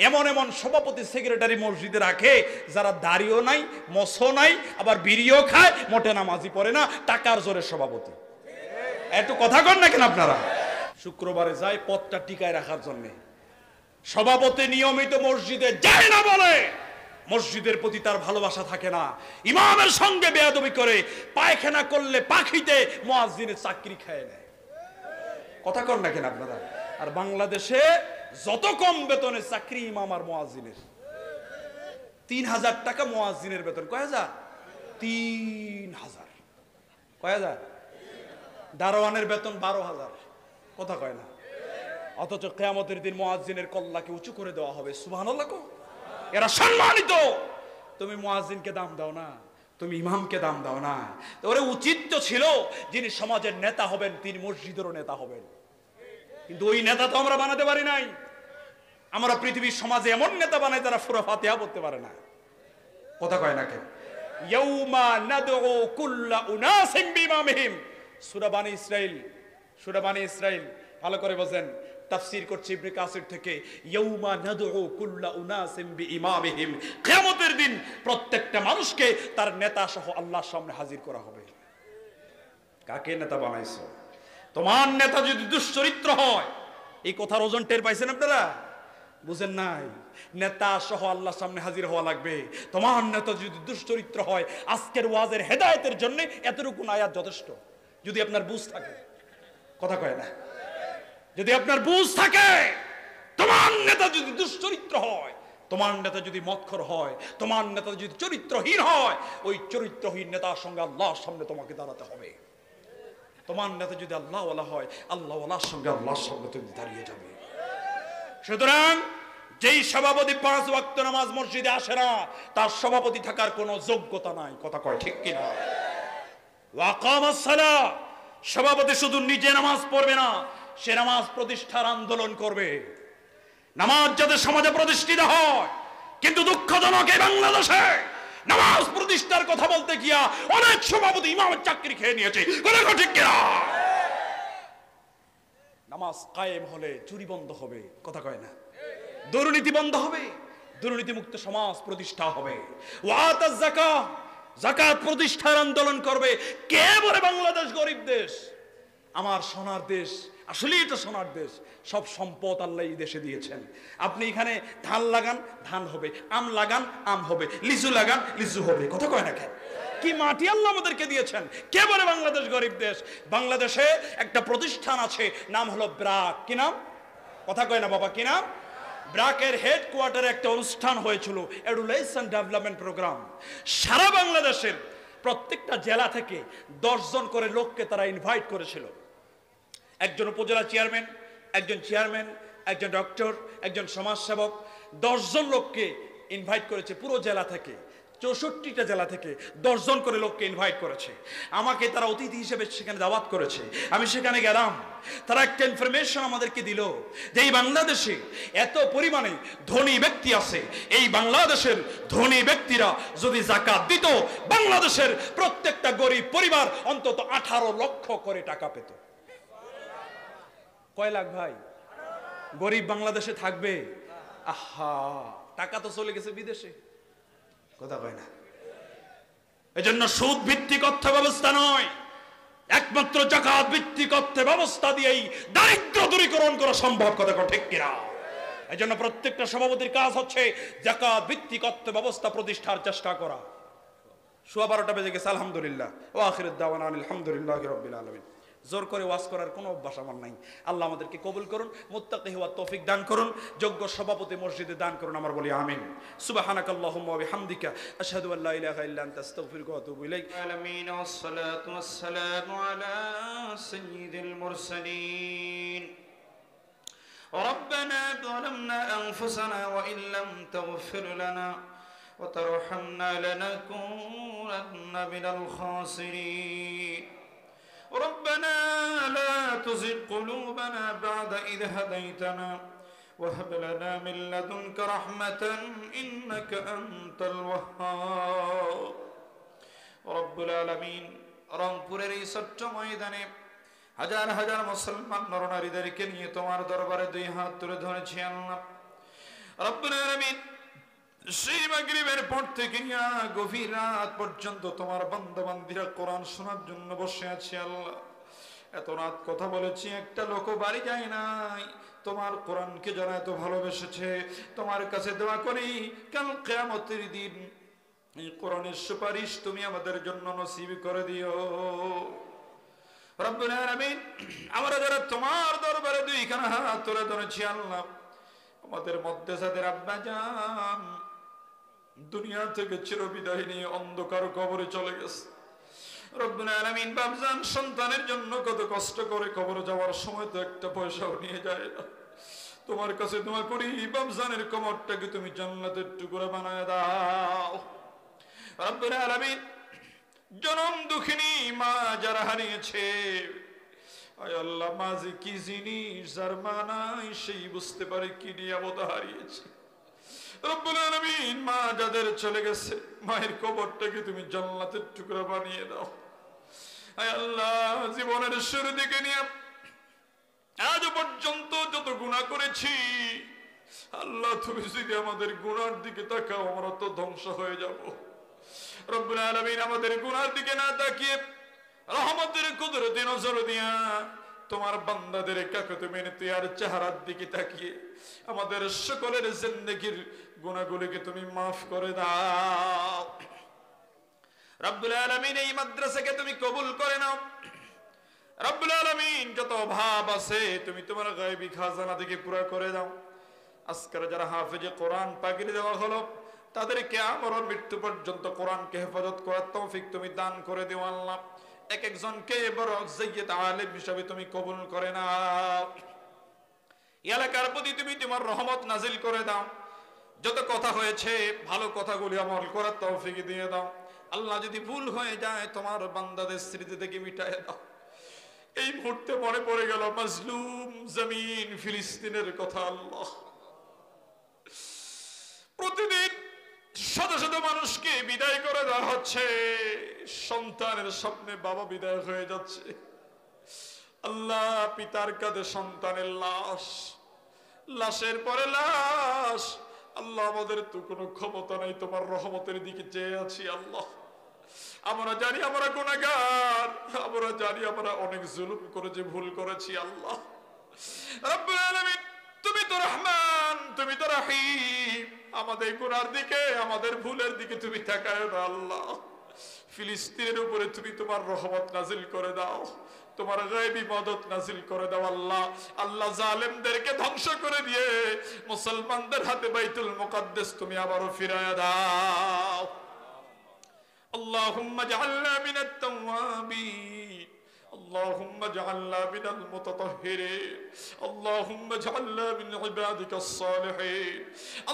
এমন সভাপতি সেক্রেটারি মসজিদে রাখে যারা দাড়িও নাই, মশও নাই, আবার বিড়িও খায়, মোটে নামাজি পড়ে না, টাকার জোরে সভাপতি। একটু কথা কন না কেন আপনারা? শুক্রবারে যায় পদটা টিকায় রাখার জন্য। সভাপতি নিয়মিত মসজিদে যায় না বলে মসজিদের প্রতি তার ভালোবাসা থাকে না। ইমামের সঙ্গে বেয়াদবি করে, পায়খানা করলে পাখিতে মুয়াজ্জিনের চাকরি খেয়ে নেয়। কথা কন না কেন আপনারা? আর বাংলাদেশে যত কম বেতনের চাকরি ইমাম আর মুয়াজ্জিনের। 3000 টাকা মুয়াজ্জিনের বেতন। কয় হাজার? 3000। কয় হাজার? দারোয়ানের বেতন 12,000। কথা কয় না? অথচ কিয়ামতের দিন মুয়াজ্জিনের কল্লাকে উঁচু করে দেওয়া হবে। সুবহানাল্লাহ কো? এরা সম্মানিত। তুমি মুয়াজ্জিনকে দাম দাও না, তুমি ইমামকে দাম দাও না। ওরে উচিত তো ছিল যিনি সমাজের নেতা হবেন তিনি মসজিদেরও নেতা হবেন, কিন্তু ওই নেতা তো আমরা বানাতে পারি নাই। আমরা পৃথিবীর সমাজে এমন নেতা বানাই যারা সূরা ফাতিহা পড়তে পারে না। কথা কয় না কেন? ইয়াউমা নাদউ কুল্লা উনাসিম বিইমামিহিম। সূরা বানী ইসরাইল ভালো করে বোঝেন। তাফসীর করছে ইবনে কাসির থেকে, ইয়াউমা নাদউ কুল্লা উনাসিম বিইমামিহিম, কিয়ামতের দিন প্রত্যেকটা মানুষকে তার নেতা সহ আল্লাহর সামনে হাজির করা হবে। কাকে নেতা বানাইছো? তোমার নেতা যদি দুশ্চরিত্র হয়, এই কথার ওজন টের পাইছেন আপনারা? বুঝেন নাই? নেতা সহ আল্লাহর সামনে হাজির হওয়া লাগবে। তোমার নেতা যদি দুশ্চরিত্র হয়, আজকের ওয়াজের হেদায়েতের জন্য এতটুকু আয়াত যথেষ্ট। যদি আপনার বুঝ থাকে, কথা কয় না, যদি আপনার বুঝ থাকে, তোমার নেতা যদি দুশ্চরিত্র হয়, তোমার নেতা যদি মদখোর হয়, তোমার নেতা যদি চরিত্রহীন হয়, ওই চরিত্রহীন নেতার সঙ্গে আল্লাহর সামনে তোমাকে দাঁড়াতে হবে। তোমার নেতা যদি আল্লাহওয়ালা হয়, আল্লাহওয়ালার সঙ্গে আল্লাহর সামনে তুমি দাঁড়িয়ে যাবে। সুতরাং যেই সভাপতি 5 ওয়াক্ত নামাজ মসজিদে আসে না, তার সভাপতি থাকার কোনো যোগ্যতা নাই। কথা কয় ঠিক কিনা? ওয়াকামাস সালাহ, সভাপতি শুধু নিজে নামাজ পড়বে না, সে নামাজ প্রতিষ্ঠার আন্দোলন করবে। নামাজ যাতে সমাজে প্রতিষ্ঠিত হয়। কিন্তু দুঃখজনক এই বাংলাদেশে নামাজ প্রতিষ্ঠার কথা বলতে গিয়া অনেক সভাপতি ইমামের চাকরি খেয়ে নিয়েছে। কথা কয় ঠিক কিনা? নামাজ কায়েম হলে চুরি বন্ধ হবে। কথা কয় না? দুর্নীতি বন্ধ হবে, দুর্নীতিমুক্ত সমাজ প্রতিষ্ঠা হবে। ওয়াতাজ যাকাত, যাকাত প্রতিষ্ঠার আন্দোলন করবে। কে বলে বাংলাদেশ গরিব দেশ? আমার সোনার দেশ, আসলে এটা সোনার দেশ। সব সম্পদ আল্লাহ এই দেশে দিয়েছেন। আপনি এখানে ধান লাগান, ধান হবে, আম লাগান, আম হবে, লিচু লাগান, লিচু হবে। কথা কয় না কেন? কি মাটি আল্লাহ আমাদেরকে দিয়েছেন। কে বলে বাংলাদেশ গরিব দেশ? বাংলাদেশে একটা প্রতিষ্ঠান আছে, নাম হলো ব্র্যাক। কি নাম? কথা কয় না বাবা, কি নাম? ব্র্যাকের হেডকোয়ার্টারে একটা অনুষ্ঠান হয়েছিল, এডুকেশন ডেভেলপমেন্ট প্রোগ্রাম। সারা বাংলাদেশের প্রত্যেকটা জেলা থেকে 10 জন করে লোককে তারা ইনভাইট করেছিল। একজন উপজেলা চেয়ারম্যান, একজন চেয়ারম্যান, একজন ডক্টর, একজন সমাজসেবক, 10 জন লোককে ইনভাইট করেছে পুরো জেলা থেকে। 64টা জেলা থেকে 10 জন করে লোককে ইনভাইট করেছে। আমাকে তারা অতিথি হিসেবে সেখানে দাওয়াত করেছে। আমি সেখানে গেলাম। তারা একটা ইনফরমেশন আমাদেরকে দিল যে এই বাংলাদেশে এত পরিমাণে ধনী ব্যক্তি আছে, এই বাংলাদেশের ধনী ব্যক্তিরা যদি যাকাত দিত, বাংলাদেশের প্রত্যেকটা গরিব পরিবার অন্তত 18 লক্ষ করে টাকা পেত। কয় লাখ ভাই? গরিব বাংলাদেশে থাকবে? আহা, টাকা তো চলে গেছে বিদেশে। কথা কয় না? এজন্য সুদ ভিত্তিক অর্থ ব্যবস্থা নয়, একমাত্র যাকাত ভিত্তিক অর্থ ব্যবস্থা দিয়েই দারিদ্র দূরীকরণ করা সম্ভব। কথা কয় ঠিক কিনা? এজন্য প্রত্যেকটা সভাপতির কাজ হচ্ছে যাকাত ভিত্তিক অর্থ ব্যবস্থা প্রতিষ্ঠার চেষ্টা করা। 12:15 বেজে গেছে। আলহামদুলিল্লাহ ওয়া আখিরুদ দাওয়ানা আলহামদুলিল্লাহি রাব্বিল আলামিন। জোর করে ওয়াজ করার কোনো অভ্যাস আমার নাই। আল্লাহ আমাদেরকে কবুল করুন, মুত্তাকি হওয়ার তৌফিক দান করুন, যোগ্য সভাপতি মসজিদে দান করুন। আমার বলি আমিন। সুবহানাকাল্লাহুম্মা ওয়া বিহামদিকা আশহাদু আল্লা ইলাহা ইল্লা আনতা আস্তাগফিরুকা ওয়া আতুবু ইলাইক। আলামিন ওয়াসসালাতু ওয়াসসালামু আলা সাইয়্যিদিল মুরসালিন। ربنا ظلمنا أنفسنا وإن لم تغفر لنا وترحمنا لنكونن من الخاسرين. ربنا لا تزغ قلوبنا بعد إذ هديتنا وهب لنا من لدنك رحمة إنك أنت الوهاب. رب العالمين রংপুরের এই ছোট্ট ময়দানে হাজার হাজার মুসলমান নরনারীদেরকে নিয়ে তোমার দরবারে 2 হাত তুলে ধরেছি আল্লাহ রব্বুল আলামিন। সেই মাগরিবের পর থেকে নিয়ে গভীর রাত পর্যন্ত তোমার বান্দা বান্দীরা কোরআন শোনার জন্য বসে আছে আল্লাহ। এত রাত কথা বলেছি, একটা লোকও বাড়ি যায় নাই। তোমার কোরআনকে যারা এত ভালোবেসেছে, তোমার কাছে দোয়া করি কাল কিয়ামতের দিন এই কোরআনের সুপারিশ তুমি আমাদের জন্য নসিব করে দিও রব্বুল আলামিন। আমরা যারা তোমার দরবারে 2 খানা হাত তুলে ধরেছি আল্লাহ, আমাদের মধ্যে যাদের আব্বা জান দুনিয়া থেকে চিরবিদায় নিয়ে অন্ধকার কবরে চলে গেছে, রব্বুল আলামিন বাপজান সন্তানের জন্য কত কষ্ট করে কবরে যাওয়ার সময় তো একটা পয়সাও নিয়ে যায় না। তোমার কাছে দোয়া করি বাপজানের কবরটাকে তুমি জান্নাতের টুকরা বানায় দাও রব্বুল আলামিন। জনম দুঃখিনী মা যারা হারিয়েছে, আয় আল্লাহ মা যে কি জিনিস যার মা নাই সেই বুঝতে পারে কি নিয়ামত হারিয়েছে রব্বুল আলামিন। মা যাদের চলে গেছে, মায়ের কবরটাকে তুমি জান্নাতের টুকরা বানিয়ে দাও। আয় আল্লাহ জীবনের শুরু দিকে নিয়ে আজ পর্যন্ত যত গুনাহ করেছি, আল্লাহ তুমি যদি আমাদের গুনার দিকে তাকাও, আমরা তো ধ্বংস হয়ে যাব। রব্বুল আলামিন আমাদের গুনার দিকে না তাকিয়ে রহমতের কুদরতে নজর দিয়া তোমার বান্দাদের কাকতে মিনতি আর চেহারার দিকে তাকিয়ে আমাদের সকলের জিন্দেগীর গুনাহগুলোকে তুমি মাফ করে দাও। রব্বুল আলামিন এই মাদ্রাসাকে তুমি কবুল করে নাও। রব্বুল আলামিন যত অভাব আছে তুমি তোমার গায়বী খাজানা থেকে পুরা করে দাও। আজকের যারা হাফেজে কোরআন পাগড়ি দেওয়া হলো, তাদেরকে আমর মৃত্যু পর্যন্ত কোরআনকে হেফাজত করার তৌফিক তুমি দান করে দিও আল্লাহ। এক একজনকে বড় যায়্যিদ আলেম হিসাবে তুমি কবুল করে নাও। এলাকার প্রতি তুমি তোমার রহমত নাজিল করে দাও। যত কথা হয়েছে ভালো কথাগুলি আমল করার তৌফিক দিয়ে দাও আল্লাহ। যদি ভুল হয়ে যায় তোমার বান্দাদের স্মৃতি থেকে মিটায়ে দাও। এই মুহূর্তে মনে পড়ে গেল মাজলুম জমিন ফিলিস্তিনের কথা। আল্লাহ, প্রতিদিন শত শত মানুষকে বিদায় করে দেওয়া হচ্ছে, সন্তানের স্বপ্নে বাবা বিদায় হয়ে যাচ্ছে। আল্লাহ, পিতার কাঁধে সন্তানের লাশ, লাশের পরে লাশ। আল্লাহ, আমাদের তো কোনো ক্ষমতা নাই, তোমার রহমতের দিকে চেয়ে আছি। আল্লাহ, আমরা জানি আমরা গুনাহগার, আমরা জানি আমরা অনেক জুলুম করেছি, ভুল করেছি। আল্লাহ রব্বুল আলামিন, তুমি তো রহমান, তুমি তো রহিম, আমাদের গুনার দিকে আমাদের ভুলের দিকে তুমি তাকায় না। আল্লাহ, ফিলিস্তিনের উপরে তুমি তোমার রহমত নাজিল করে দাও, তোমার গায়বী মদদ নাজিল করে দাও। আল্লাহ, আল্লাহ জালেমদেরকে ধ্বংস করে দিয়ে মুসলমানদের হাতে বাইতুল মুকাদ্দাস তুমি আবারও ফিরায় দাও। اللهم اجعلنا من التوابين، اللهم اجعلنا من المتطهرين، اللهم اجعلنا من عبادك الصالحين،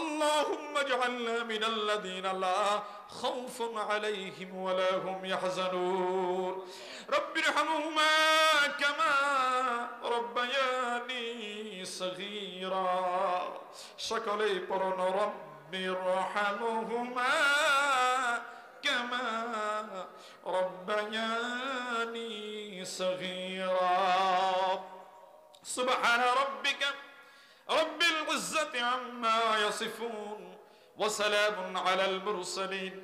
اللهم اجعلنا من الذين لا خوف عليهم ولا هم يحزنون رب ارحمهما كما ربياني صغيرا সকলে পড়ুন رب ارحمهما كما ربياني صغيرا سبحان ربك رب العزة عما يصفون وسلام على المرسلين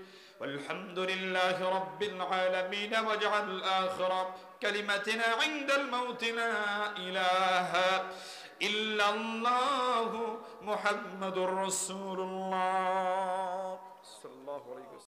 والحمد لله رب العالمين واجعل آخر كلمتنا عند الموت لا إله إلا الله محمد رسول الله صلى الله عليه وسلم.